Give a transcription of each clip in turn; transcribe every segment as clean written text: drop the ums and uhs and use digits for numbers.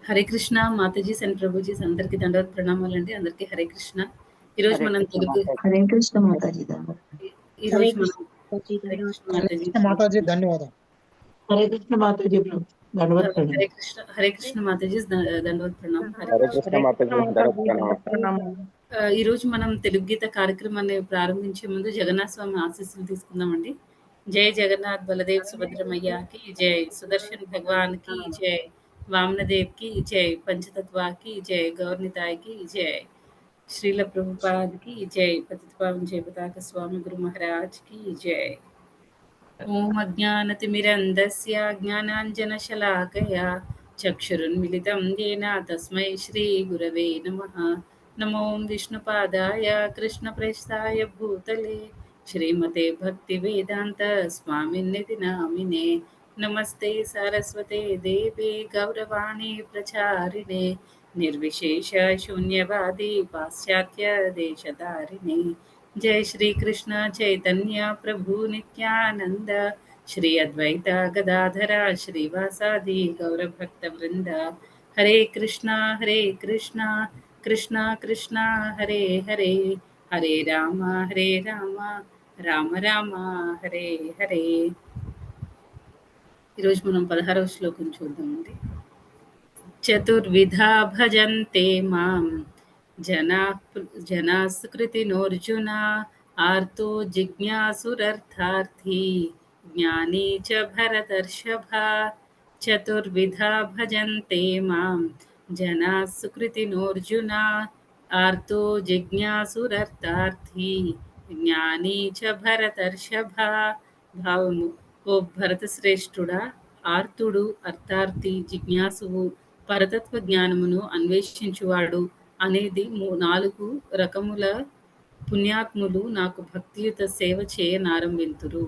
Hare Krishna Matajis and prabhujis అందరికీ దండవత్ ప్రణామాలండి. అందరికీ హరే కృష్ణ. ఈరోజు హరే మనం కృష్ణ తెలుగు మాతాజీ. హరే కృష్ణ మాతాజీ ఈరోజు హరే మనం హరే కృష్ణ మాతాజీ మాతాజీ ధన్యవాదాలు. హరే కృష్ణ మాతాజీ దండవత్ ప్రణామం. హరే కృష్ణ మాతాజీస్ దండవత్ ప్రణామం. హరే కృష్ణ మాతాజీ. ఈరోజు మనం తెలుగు గీత కార్యక్రమాన్ని ప్రారంభించే ముందు జగన్నాథ స్వామి ఆశీస్సులు తీసుకుందామండి. జై జగన్నాథ్ బలదేవ్ సుభద్రమయ్యకి జై, సుదర్శన్ భగవాన్ కి జై, వామనదేవ్ కి జై, పంచతత్వ కి జై, గౌర్నితాయ్ కి జై, శ్రీల ప్రభుపాద్ కి జై, పతిత పావన్ జయ పతాక స్వామి గురు మహారాజ్ కి జై. ఓం అజ్ఞానతిమిరంధస్య జ్ఞానాంజనశలాకయా చక్షురున్మిలితం येन తస్మై శ్రీ గురవే నమః. నమో విష్ణుపాదాయ కృష్ణప్రేష్ఠాయ భూతలే శ్రీమతే భక్తివేదాంత స్వామిన్నితి నామినే. నమస్తే సారస్వతే దేవే గౌరవాణి ప్రచారిణే నిర్విశేష శూన్యవాది పాశ్చాత్య దేశధారిణే. जय श्री कृष्ण चैतन्य प्रभु नित्यानंद श्री अद्वैत गदाधरा श्रीवासादि गौरभक्त वृंद. हरे कृष्णा कृष्णा कृष्णा हरे हरे, हरे राम राम राम हरे हरे. ఈరోజు మనం 16వ శ్లోకం చూద్దామండి. చతుర్విధా భజంతే మాం జనాస్కృతినోర్జున ఆర్తో జిజ్ఞాసురర్థార్థి జ్ఞానీ చ భరతర్షభ. చతుర్విధా భజంతే మాం జనాస్కృతినోర్జున ఆర్తో జిజ్ఞాసురర్థార్థి జ్ఞానీ చ భరతర్షభ. భావము: ఓ భరత శ్రేష్ఠుడా, ఆర్తుడు, అర్థార్థి, జిజ్ఞాసువు, పరతత్వ జ్ఞానమును అన్వేషించువాడు అనేది 4 రకముల పుణ్యాత్ములు నాకు భక్తియుత సేవ చేయనారంభింతురు.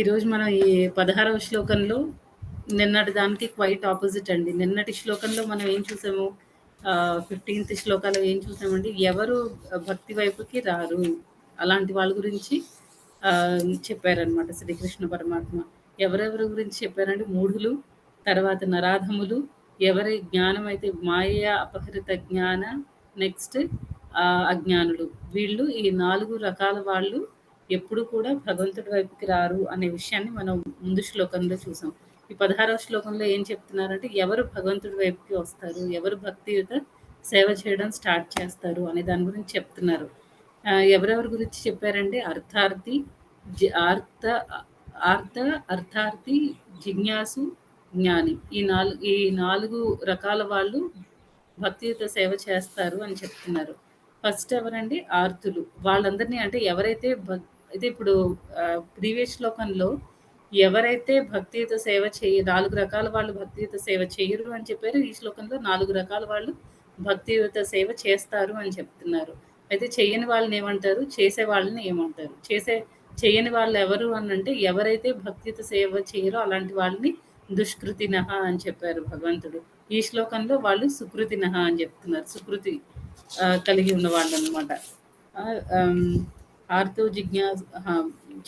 ఈరోజు మనం ఈ 16వ శ్లోకంలో నిన్నటి దానికి క్వైట్ ఆపోజిట్ అండి. నిన్నటి శ్లోకంలో మనం ఏం చూసాము, 15th శ్లోకాలో ఏం చూసామండి, ఎవరు భక్తి వైపుకి రారు అలాంటి వాళ్ళ గురించి చెప్పారనమాట శ్రీకృష్ణ పరమాత్మ. ఎవరెవరి గురించి చెప్పారంటే మూఢులు, తర్వాత నరాధములు, ఎవరి జ్ఞానం అయితే మాయ అపహృత జ్ఞాన, నెక్స్ట్ అజ్ఞానులు. వీళ్ళు ఈ 4 రకాల వాళ్ళు ఎప్పుడు కూడా భగవంతుడి వైపుకి రారు అనే విషయాన్ని మనం ముందు శ్లోకంలో చూసాం. ఈ 16వ శ్లోకంలో ఏం చెప్తున్నారంటే ఎవరు భగవంతుడి వైపుకి వస్తారు, ఎవరు భక్తియుత సేవ చేయడం స్టార్ట్ చేస్తారు అనే దాని గురించి చెప్తున్నారు. ఎవరెవరి గురించి చెప్పారంటే అర్థార్థి, అర్థార్థి, జిజ్ఞాసు, జ్ఞాని. ఈ నాలుగు రకాల వాళ్ళు భక్తియుత సేవ చేస్తారు అని చెప్తున్నారు. ఫస్ట్ ఎవరండి? ఆర్తులు. వాళ్ళందరినీ అంటే ఎవరైతే అయితే ఇప్పుడు ప్రీవియస్ శ్లోకంలో ఎవరైతే భక్తియుత సేవ 4 రకాల వాళ్ళు భక్తియుత సేవ చేయరు అని చెప్పారు. ఈ శ్లోకంలో 4 రకాల వాళ్ళు భక్తియుత సేవ చేస్తారు అని చెప్తున్నారు. అయితే చెయ్యని వాళ్ళని ఏమంటారు, చేసే వాళ్ళని ఏమంటారు? చెయ్యని వాళ్ళు ఎవరు అని అంటే ఎవరైతే భక్తియుత సేవ చేయరో అలాంటి వాళ్ళని దుష్కృతినః అని చెప్పారు భగవంతుడు. ఈ శ్లోకంలో వాళ్ళు సుకృతినః అని చెప్తున్నారు. సుకృతి కలిగి ఉన్న వాళ్ళు అనమాట. ఆర్తో జిజ్ఞాస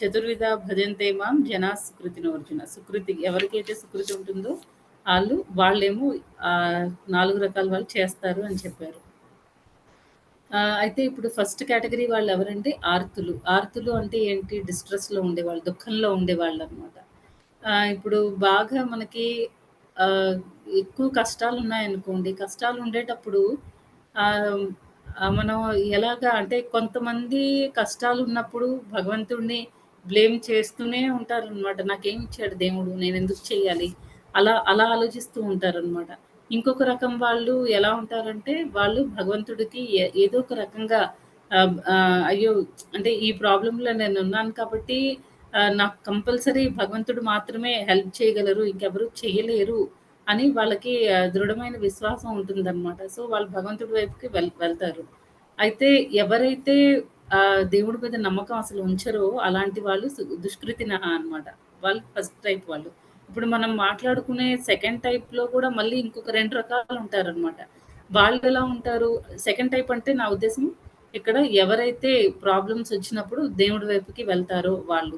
చతుర్విధ భజంతే మాం జనా సుకృతినోర్జున. సుకృతి ఎవరికైతే సుకృతి ఉంటుందో వాళ్ళేమో 4 రకాల వాళ్ళు చేస్తారు అని చెప్పారు. అయితే ఇప్పుడు ఫస్ట్ కేటగిరీ వాళ్ళు ఎవరంటే ఆర్తులు. ఆర్తులు అంటే ఏంటి? డిస్ట్రెస్లో ఉండేవాళ్ళు, దుఃఖంలో ఉండేవాళ్ళు అనమాట. ఇప్పుడు బాగా మనకి ఎక్కువ కష్టాలు ఉన్నాయనుకోండి, కష్టాలు ఉండేటప్పుడు మనం ఎలాగా అంటే కొంతమంది కష్టాలు ఉన్నప్పుడు భగవంతుడిని బ్లేమ్ చేస్తూనే ఉంటారనమాట. నాకేం ఇచ్చాడు దేవుడు, నేను ఎందుకు చేయాలి, అలా ఆలోచిస్తూ ఉంటారనమాట. ఇంకొక రకం వాళ్ళు ఎలా ఉంటారంటే వాళ్ళు భగవంతుడికి ఏదో ఒక రకంగా అయ్యో అంటే ఈ ప్రాబ్లంలో నేను ఉన్నాను కాబట్టి నాకు కంపల్సరీ భగవంతుడు మాత్రమే హెల్ప్ చేయగలరు, ఇంకెవరు చేయలేరు అని వాళ్ళకి దృఢమైన విశ్వాసం ఉంటుందన్నమాట. సో వాళ్ళు భగవంతుడి వైపుకి వెళ్తారు. అయితే ఎవరైతే దేవుడి మీద నమ్మకం అసలు ఉంచరో అలాంటి వాళ్ళు దుష్కృతినః అనమాట. వాళ్ళు ఫస్ట్ టైప్ వాళ్ళు. ఇప్పుడు మనం మాట్లాడుకునే సెకండ్ టైప్లో కూడా మళ్ళీ ఇంకొక 2 రకాలు ఉంటారనమాట. వాళ్ళు ఎలా ఉంటారు? సెకండ్ టైప్ అంటే నా ఉద్దేశం ఇక్కడ ఎవరైతే ప్రాబ్లమ్స్ వచ్చినప్పుడు దేవుడి వైపుకి వెళ్తారో వాళ్ళు.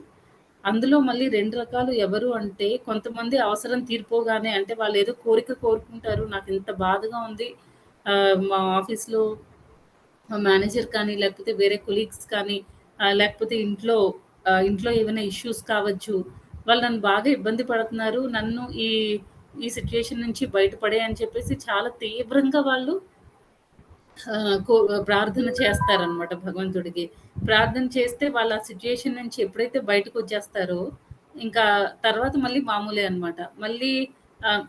అందులో మళ్ళీ 2 రకాలు ఎవరు అంటే, కొంతమంది అవసరం తీరిపోగానే అంటే వాళ్ళేదో కోరిక కోరుకుంటారు. నాకింత బాధగా ఉంది. మా ఆఫీస్‌లో మా మేనేజర్ కానీ, లేకపోతే వేరే కొలీగ్స్ కానీ, లేకపోతే ఇంట్లో ఏమైనా ఇష్యూస్ కావచ్చు. వాళ్ళు నన్ను బాగా ఇబ్బంది పడుతున్నారు. నన్ను ఈ ఈ సిట్యుయేషన్ నుంచి బయటపడేయి అని చెప్పేసి చాలా తీవ్రంగా వాళ్ళు ఆహ్, కో ప్రార్థన చేస్తారనమాట భగవంతుడికి. ప్రార్థన చేస్తే వాళ్ళు ఆ సిట్యుయేషన్ నుంచి ఎప్పుడైతే బయటకొచ్చేస్తారో, ఇంకా తర్వాత మళ్ళీ మామూలే అనమాట. మళ్ళీ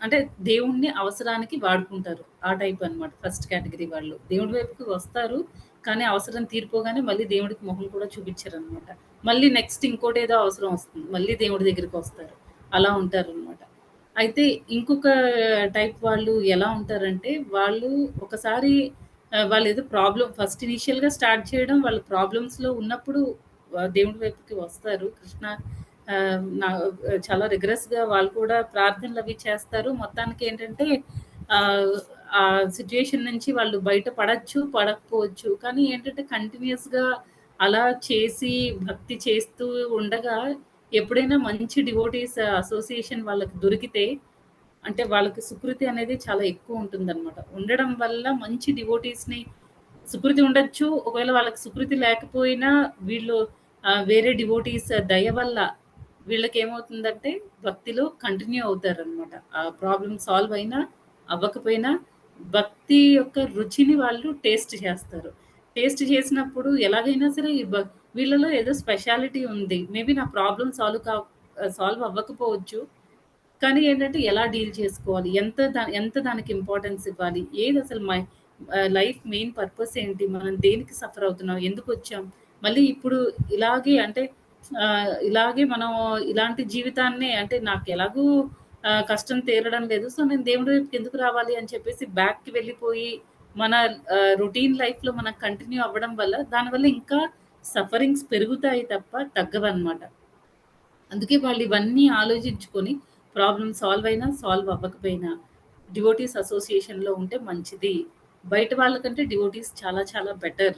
అంటే దేవుడిని అవసరానికి వాడుకుంటారు. ఆ టైప్ అనమాట ఫస్ట్ కేటగరీ వాళ్ళు. దేవుడి వైపుకి వస్తారు. కానీ అవసరం తీరిపోగానే మళ్ళీ దేవుడికి మొహం కూడా చూపిచ్చరనమాట. మళ్ళీ నెక్స్ట్ ఇంకోటేదో అవసరం వస్తుంది. మళ్ళీ దేవుడి దగ్గరికొస్తారు. అలా ఉంటారనమాట. అయితే ఇంకొక టైప్ వాళ్ళు ఎలా ఉంటారంటే, వాళ్ళు ఒకసారి వాళ్ళేదో ప్రాబ్లమ్ ఫస్ట్ ఇనీషియల్‌గా స్టార్ట్ చేయడం వాళ్ళు ప్రాబ్లమ్స్‌లో ఉన్నప్పుడు దేవుడి వైపుకి వస్తారు. కృష్ణ చాలా రిగరస్‌గా వాళ్ళు కూడా ప్రార్థనలవి చేస్తారు. మొత్తానికేంటంటే ఆహ్, ఆ సిట్యుయేషన్ నుంచి వాళ్ళు బయట పడొచ్చు, పడకపోవచ్చు. కానీ ఏంటంటే కంటిన్యూయస్‌గా అలా చేసి భక్తి చేస్తూ ఉండగా ఎప్పుడైనా మంచి డివోటీస్ అసోసియేషన్ వాళ్ళకి దొరికితే అంటే వాళ్ళకి సుకృతి అనేది చాలా ఎక్కువుంటుందనమాట. ఉండడం వల్ల మంచి డివోటీస్‌ని సుకృతి ఉండొచ్చు. ఒకవేళ వాళ్ళకి సుకృతి లేకపోయినా వీళ్ళు వేరే డివోటీస్ దయ వల్ల వీళ్ళకేమవుతుందంటే భక్తిలో కంటిన్యూ అవుతారనమాట. ఆ ప్రాబ్లమ్ సాల్వ్ అయినా, అవ్వకపోయినా భక్తి యొక్క రుచిని వాళ్ళు టేస్ట్ చేస్తారు. టేస్ట్ చేసినప్పుడు ఎలాగైనా సరే వీళ్ళలో ఏదో స్పెషాలిటీ ఉంది. మేబీ నా ప్రాబ్లమ్ సాల్వ్ అవ్వకపోవచ్చు. కానీ ఏంటంటే ఎలా డీల్ చేసుకోవాలి? ఎంత దానికి ఇంపార్టెన్స్ ఇవ్వాలి? ఏదసలు లైఫ్ మెయిన్ పర్పస్ ఏంటి? మనం దేనికి సఫర్ అవుతున్నాం? ఎందుకొచ్చాం? మళ్ళీ ఇప్పుడు ఇలాగే అంటే ఇలాగే మనం ఇలాంటి జీవితాన్నే అంటే నాకెలాగూ కష్టం తీరడం లేదు. సో, నేను దేవుడి వైపుకి ఎందుకు రావాలి అని చెప్పేసి బ్యాక్‌కి వెళ్ళిపోయి మన రొటీన్ లైఫ్‌లో మనం కంటిన్యూ అవ్వడం వల్ల దానివల్ల ఇంకా సఫరింగ్స్ పెరుగుతాయి తప్ప తగ్గవనమాట. అందుకే వాళ్ళివన్నీ ఆలోచించుకొని ప్రాబ్లమ్ సాల్వ్ అయినా, సాల్వ్ అవ్వకపోయినా డివోటీస్ అసోసియేషన్‌లో ఉంటే మంచిది. బయట వాళ్ళకంటే డివోటీస్ చాలా చాలా బెటర్.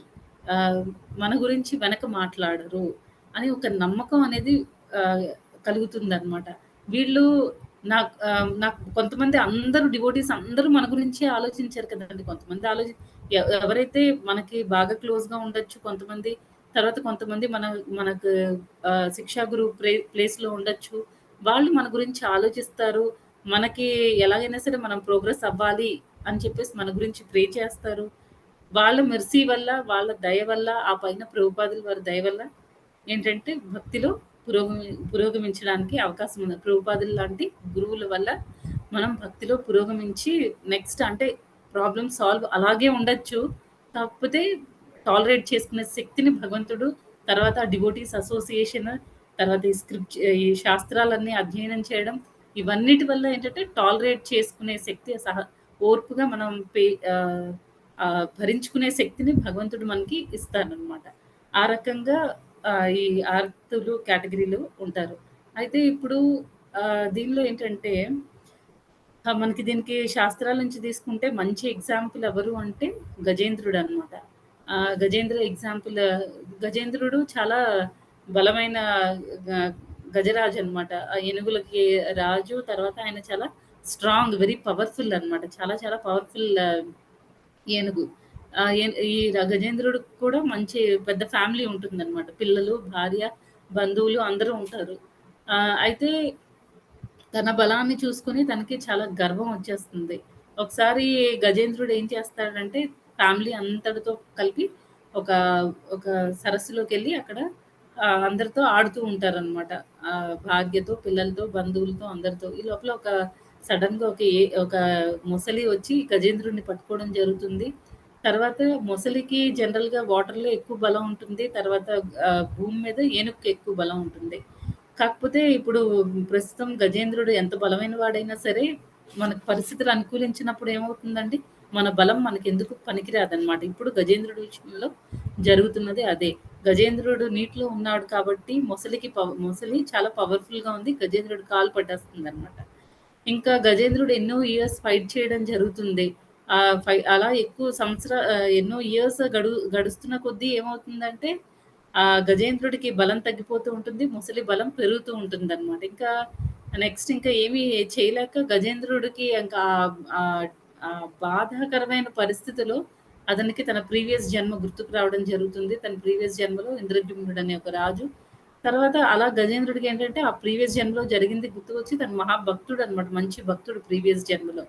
ఆహ్, మన గురించి వెనక మాట్లాడరు అని ఒక నమ్మకం అనేది ఆహ్, కలుగుతుందనమాట. వీళ్ళు నాకు కొంతమంది అందరూ డివోటీస్ అందరూ మన గురించే ఆలోచించరు కదండీ! కొంతమంది ఎవరైతే మనకి బాగా క్లోజ్‌గా ఉండొచ్చు. తర్వాత కొంతమంది మనకు శిక్షా గురు ప్లేస్‌లో ఉండొచ్చు. వాళ్ళు మన గురించి ఆలోచిస్తారు. మనకి ఎలాగైనా సరే మనం ప్రోగ్రెస్ అవ్వాలి అని చెప్పేసి మన గురించి ప్రే చేస్తారు. వాళ్ళ మెర్సీ వల్ల, వాళ్ళ దయ వల్ల, ఆ పైన ప్రభుపాదుల వారి దయ వల్ల ఏంటంటే భక్తిలో పురోగమించడానికి అవకాశం ఉంది. ప్రభుపాదులు లాంటి గురువుల వల్ల మనం భక్తిలో పురోగమించి నెక్స్ట్ అంటే ప్రాబ్లమ్ సాల్వ్ అలాగే ఉండొచ్చు. కాకపోతే టాలరేట్ చేసుకునే శక్తిని భగవంతుడు తర్వాత డివోటీస్ అసోసియేషన్, తర్వాత ఈ శాస్త్రాలన్నీ అధ్యయనం చేయడం, ఇవన్నిటి వల్ల ఏంటంటే టాలరేట్ చేసుకునే శక్తి ఓర్పుగా మనం భరించుకునే శక్తిని భగవంతుడు మనకి ఇస్తారనమాట. ఆ రకంగా ఈ ఆర్తులు కేటగిరీలో ఉంటారు. అయితే ఇప్పుడు దీనిలో ఏంటంటే మనకి దీనికి శాస్త్రాల నుంచి తీసుకుంటే మంచి ఎగ్జాంపుల్ ఎవరు అంటే గజేంద్రుడనమాట. గజేంద్ర ఎగ్జాంపుల్ గజేంద్రుడు చాలా బలమైన గ గజరాజనమాట. ఆ ఏనుగులకి రాజు. తర్వాత ఆయన చాలా వెరీ పవర్‌ఫుల్ అనమాట. చాలా చాలా పవర్‌ఫుల్ ఏనుగు. ఈ గజేంద్రుడికి కూడా మంచి పెద్ద ఫ్యామిలీ ఉంటుందనమాట. పిల్లలు, భార్య, బంధువులు అందరూ ఉంటారు. అయితే తన బలాన్ని చూసుకొని తనకి చాలా గర్వం వచ్చేస్తుంది. ఒకసారి గజేంద్రుడు ఏం చేస్తాడంటే ఫ్యామిలీ అంతటితో కలిపి ఒక, ఒక సరస్సులోకెళ్ళి అక్కడ అందరితో ఆడుతూ ఉంటారనమాట. భార్యతో, పిల్లలతో, బంధువులతో అందరితో. ఈ లోపల సడెన్‌గా ఒక మొసలి వచ్చి గజేంద్రుడిని పట్టుకోవడం జరుగుతుంది. తర్వాత మొసలికి జనరల్‌గా వాటర్‌లో ఎక్కువ బలం ఉంటుంది. తర్వాత భూమి మీద ఏనుగుకి ఎక్కువ బలం ఉంటుంది. కాకపోతే ఇప్పుడు ప్రస్తుతం గజేంద్రుడు ఎంత బలమైన వాడైనా సరే, మనకు పరిస్థితులు అనుకూలించినప్పుడు ఏమవుతుందండి, మన బలం మనకెందుకు పనికిరాదనమాట. ఇప్పుడు గజేంద్రుడి విషయంలో జరుగుతున్నది అదే. గజేంద్రుడు నీటిలో ఉన్నాడు కాబట్టి మొసలి చాలా పవర్‌ఫుల్‌గా ఉంది. గజేంద్రుడి కాలు పట్టేస్తుందనమాట. ఇంకా గజేంద్రుడు ఎన్నో ఇయర్స్ ఫైట్ చేయడం జరుగుతుంది. అలా ఎక్కువ ఎన్నో ఇయర్స్ గడుస్తున్న కొద్దీ ఏమవుతుందంటే ఆ గజేంద్రుడికి బలం తగ్గిపోతూ ఉంటుంది. ముసలి బలం పెరుగుతూ ఉంటుందనమాట. ఇంకా నెక్స్ట్ ఇంకా ఏమీ చేయలేక గజేంద్రుడికి ఇంకా బాధాకరమైన పరిస్థితిలో అతనికి తన ప్రీవియస్ జన్మ గుర్తుకు రావడం జరుగుతుంది. తన ప్రీవియస్ జన్మలో ఇంద్రద్యుమ్నుడు అనే ఒక రాజు. తర్వాత అలా గజేంద్రుడికి ఏంటంటే ఆ ప్రీవియస్ జన్మలో జరిగింది గుర్తుకొచ్చి తను మహాభక్తుడనమాట. మంచి భక్తుడు ప్రీవియస్ జన్మలో.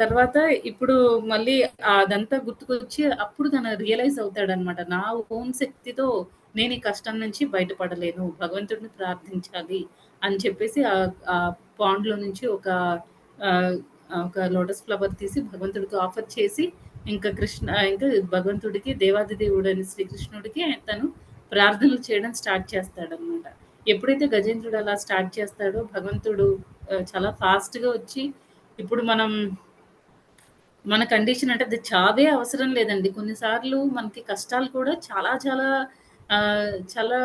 తర్వాత ఇప్పుడు మళ్ళీ అదంతా గుర్తుకొచ్చి అప్పుడు తను రియలైజ్ అవుతాడనమాట. నా ఓన్ శక్తితో నేను ఈ కష్టం నుంచి బయటపడలేను. భగవంతుడిని ప్రార్థించాలి అని చెప్పేసి పాండ్‌లో నుంచి ఆహ్, ఒక లోటస్ ఫ్లవర్ తీసి భగవంతుడికి ఆఫర్ చేసి ఇంకా భగవంతుడికి దేవాది దేవుడైన శ్రీకృష్ణుడికి తను ప్రార్థనలు చేయడం స్టార్ట్ చేస్తాడనమాట. ఎప్పుడైతే గజేంద్రుడు అలా స్టార్ట్ చేస్తాడో భగవంతుడు చాలా ఫాస్ట్‌గా వచ్చి ఇప్పుడు మన కండిషన్ అంటే అది చావే అవసరం లేదండి. కొన్నిసార్లు మనకి కష్టాలు కూడా చాలా చాలా చాలా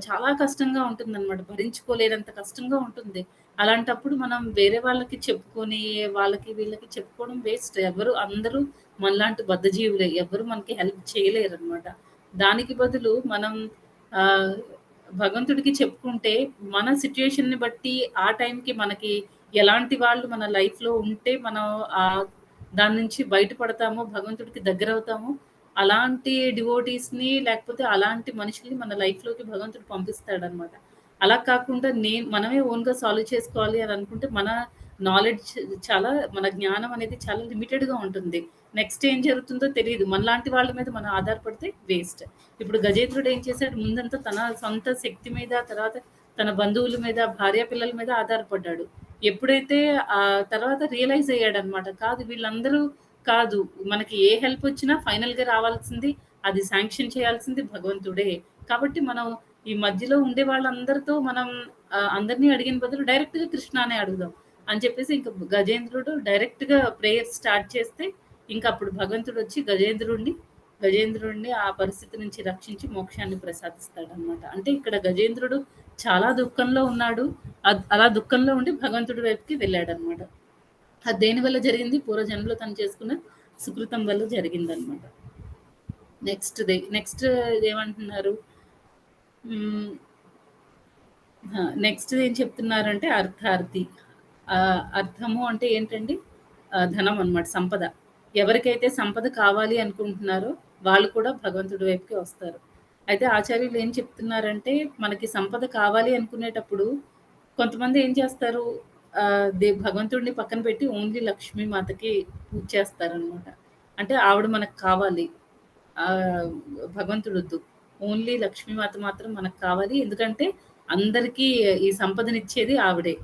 చాలా కష్టంగా ఉంటుందనమాట. భరించుకోలేనంత కష్టంగా ఉంటుంది. అలాంటప్పుడు మనం వేరే వాళ్ళకి చెప్పుకొని, వాళ్ళకి వీళ్ళకి చెప్పుకోవడం వేస్ట్. అందరూ మనలాంటి బద్ధజీవులే. ఎవ్వరు మనకి హెల్ప్ చేయలేరనమాట. దానికి బదులు మనం ఆహ్, భగవంతుడికి చెప్పుకుంటే, మన సిట్యుయేషన్‌ని బట్టి ఆ టైంకి మనకి ఎలాంటి వాళ్ళు మన లైఫ్‌లో ఉంటే మనం ఆహ్, దాని నుంచి బయటపడతామో, భగవంతుడికి దగ్గరవుతామో, అలాంటి డివోటీస్‌ని లేకపోతే అలాంటి మనుషుల్ని మన లైఫ్‌లోకి భగవంతుడు పంపిస్తాడనమాట. అలా కాకుండా మనమే ఓన్‌గా సాల్వ్ చేసుకోవాలి అని అనుకుంటే మన నాలెడ్జ్ మన జ్ఞానం అనేది చాలా లిమిటెడ్‌గా ఉంటుంది. నెక్స్ట్ ఏం జరుగుతుందో తెలీదు. మనలాంటి వాళ్ళ మీద మనం ఆధారపడితే వేస్ట్. ఇప్పుడు గజేంద్రుడు ఏం చేశాడు ముందంతా తన సొంత శక్తి మీద, తర్వాత తన బంధువుల మీద, భార్య పిల్లల మీద ఆధారపడ్డాడు. ఎప్పుడైతే తర్వాత రియలైజ్ అయ్యాడనమాట. కాదు వీళ్ళందరూ కాదు. మనకి ఏ హెల్ప్ వచ్చినా ఫైనల్‌గా రావాల్సింది, అది శాంక్షన్ చేయాల్సింది భగవంతుడే. కాబట్టి మనం ఈ మధ్యలో ఉండే వాళ్ళందరితో మనం అందరిని అడిగిన బదులు డైరెక్ట్‌గా కృష్ణానే అడుగుదాం అని చెప్పేసి ఇంక గజేంద్రుడు డైరెక్ట్‌గా ప్రేయర్ స్టార్ట్ చేస్తే ఇంకప్పుడు భగవంతుడొచ్చి గజేంద్రుడిని ఆ పరిస్థితి నుంచి రక్షించి మోక్షాన్ని ప్రసాదిస్తాడనమాట. అంటే ఇక్కడ గజేంద్రుడు చాలా దుఃఖంలో ఉన్నాడు. అలా దుఃఖంలో ఉండి భగవంతుడి వైపుకి వెళ్ళాడనమాట. అది దేనివల్ల జరిగింది? పూర్వజన్మలో తను చేసుకున్న సుకృతం వల్ల జరిగిందనమాట. నెక్స్ట్ ఇదేమంటున్నారు? హ్మ్. నెక్స్ట్ ఏం చెప్తున్నారంటే అర్థార్థి. అర్థము అంటే ఏంటండి? ధనం అనమాట. సంపద. ఎవరికైతే సంపద కావాలి అనుకుంటున్నారో వాళ్ళు కూడా భగవంతుడి వైపుకే వస్తారు. అయితే ఆచార్యులు ఏం చెప్తున్నారంటే మనకి సంపద కావాలి అనుకునేటప్పుడు కొంతమంది ఏం చేస్తారు భగవంతుడిని పక్కన పెట్టి ఓన్లీ లక్ష్మీ మాతకి పూజ చేస్తారనమాట. అంటే ఆవిడ మనకు కావాలి. ఆహ్, భగవంతుడొద్దు. ఓన్లీ లక్ష్మీమాత మాత్రం మనకు కావాలి. ఎందుకంటే అందరికీ ఈ సంపదనిచ్చేది ఆవిడే.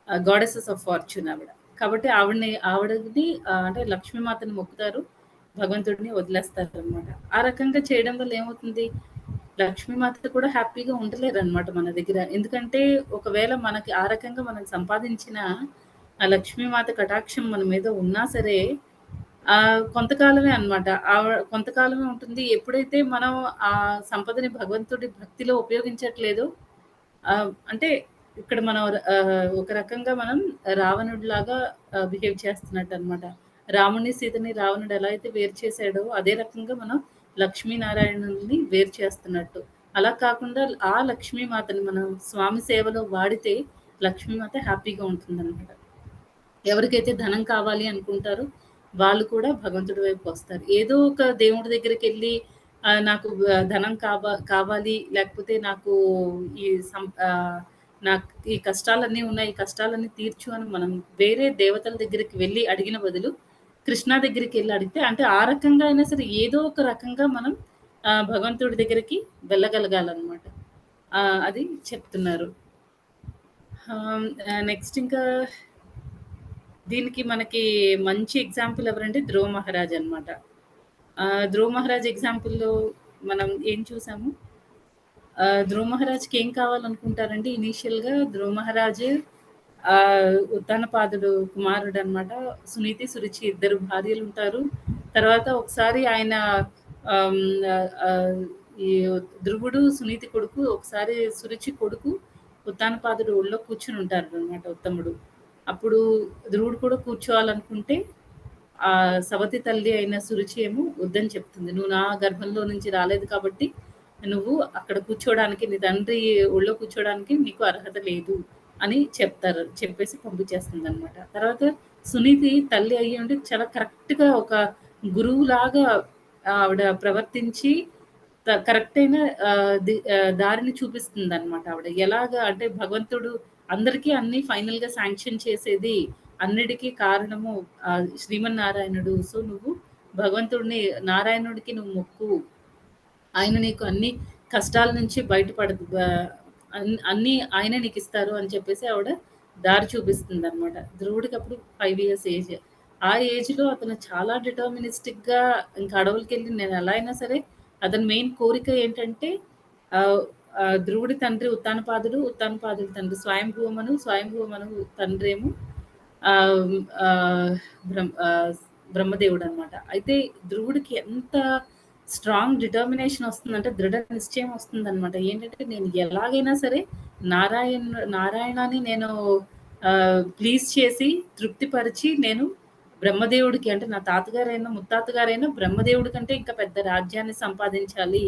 గాడెసెస్ ఆఫ్ ఫార్చ్యూన్ ఆవిడ. కాబట్టి ఆవిడని అంటే లక్ష్మీమాతని మొక్కుతారు. భగవంతుడిని వదిలేస్తారనమాట. ఆ రకంగా చేయడం వల్ల ఏమవుతుంది? లక్ష్మీమాత కూడా హ్యాపీగా ఉండలేరనమాట మన దగ్గర. ఎందుకంటే ఒకవేళ మనకి ఆ రకంగా మనం సంపాదించిన ఆ లక్ష్మీమాత కటాక్షం మన మీద ఉన్నా సరే కొంతకాలమే అన్నమాట. కొంతకాలమే ఉంటుంది. ఎప్పుడైతే మనం ఆ సంపదని భగవంతుడి భక్తిలో ఉపయోగించట్లేదో అంటే ఇక్కడ మనం ఒక రకంగా మనం రావణుడిలాగా బిహేవ్ చేస్తున్నట్టనమాట. రాముడిని, సీతని రావణుడు ఎలా అయితే వేరు చేసాడో అదే రకంగా మనం లక్ష్మీనారాయణుల్ని వేరు చేస్తున్నట్టు. అలా కాకుండా ఆ లక్ష్మీమాతని మనం స్వామి సేవలో వాడితే లక్ష్మీమాత హ్యాపీగా ఉంటుందనమాట. ఎవరికైతే ధనం కావాలి అనుకుంటారో వాళ్ళు కూడా భగవంతుడి వైపు వస్తారు. ఏదో ఒక దేవుడి దగ్గరికెళ్ళి నాకు ధనం కావాలి లేకపోతే నాకు ఈ సం ఆహ్, నాకు ఈ కష్టాలన్నీ ఉన్నాయి. ఈ కష్టాలన్నీ తీర్చు అని మనం వేరే దేవతల దగ్గరికి వెళ్లి అడిగిన బదులు కృష్ణ దగ్గరికెళ్లి అడిగితే అంటే ఆ రకంగా అయినా సరే ఏదో ఒక రకంగా మనం భగవంతుడి దగ్గరికి వెళ్ళగలగాలనమాట. అది చెప్తున్నారు. నెక్స్ట్ ఇంకా దీనికి మనకి మంచి ఎగ్జాంపుల్ ఎవరంటే ధ్రువ మహారాజ్ అనమాట. ధ్రువ మహారాజ్ ఎగ్జాంపుల్‌లో మనం ఏం చూసాము? ధ్రువ మహారాజ్‌కి ఏం కావాలనుకుంటారండి ఇనీషియల్‌గా ధ్రువ మహారాజ్ ఉత్తానపాదుడు కుమారుడనమాట. సునీతి, సురుచి ఇద్దరు భార్యలుంటారు. తర్వాత ఒకసారి ఆయన ఆహ్, ఆహ్, ఈ ధ్రువుడు, సునీతి కొడుకు ఒకసారి సురుచి కొడుకు ఉత్తానపాదుడు ఒళ్ళో కూర్చొనుంటారనమాట ఉత్తముడు. అప్పుడు ధ్రువుడు కూడా కూర్చోవాలనుకుంటే సవతి తల్లి అయిన సురుచి ఏమో వద్దని చెప్తుంది. "నువ్వు నా గర్భంలో నుంచి రాలేదు కాబట్టి నువ్వు అక్కడ కూర్చోడానికి నీ తండ్రి ఒళ్ళో కూర్చోడానికి నీకు అర్హత లేదు అని చెప్తారు. చెప్పేసి పంపించేస్తుందనమాట. తర్వాత సునీతి తల్లి అయ్యుండి చాలా కరెక్ట్‌గా ఒక గురువులాగా ఆవిడ ప్రవర్తించి కరెక్ట్ అయిన దారిని చూపిస్తుందనమాట ఆవిడ. ఎలాగా అంటే భగవంతుడు అందరికీ అన్నీ ఫైనల్‌గా శాంక్షన్ చేసేది, అన్నిటికి కారణము శ్రీమన్నారాయణుడు. సో, నువ్వు భగవంతుడిని నారాయణుడికి నువ్వు మొక్కు. ఆయన నీకు అన్ని కష్టాల నుంచి బయటపడదు అన్నీ ఆయనే నీకు ఇస్తారు అని చెప్పేసి ఆవిడ దారి చూపిస్తుందనమాట. ధ్రువుడికి అప్పుడు 5 ఇయర్స్ ఏజ్. ఆ ఏజ్‌లో అతను చాలా డిటర్మినిస్టిక్‌గా ఇంకా అడవులకెళ్ళి నేను ఎలా అయినా సరే అతని మెయిన్ కోరిక ఏంటంటే ఆహ్, ధ్రువుడి తండ్రి ఉత్తానపాదుడు, ఉత్తానపాదుడి తండ్రి స్వయంభూమను, స్వయంభూమను తండ్రేమో ఆహ్, ఆహ్, బ్రహ్మ బ్రహ్మదేవుడనమాట. అయితే ధ్రువుడికి ఎంత స్ట్రాంగ్ డిటర్మినేషన్ వస్తుందంటే, దృఢ నిశ్చయం వస్తుందనమాట. ఏంటంటే, నేను ఎలాగైనా సరే నారాయణని నేను ప్లీజ్ చేసి, తృప్తిపరిచి, నేను బ్రహ్మదేవుడికి అంటే నా తాతగారైనా, ముత్తాతగారైనా బ్రహ్మదేవుడి కంటే ఇంకా పెద్ద రాజ్యాన్ని సంపాదించాలి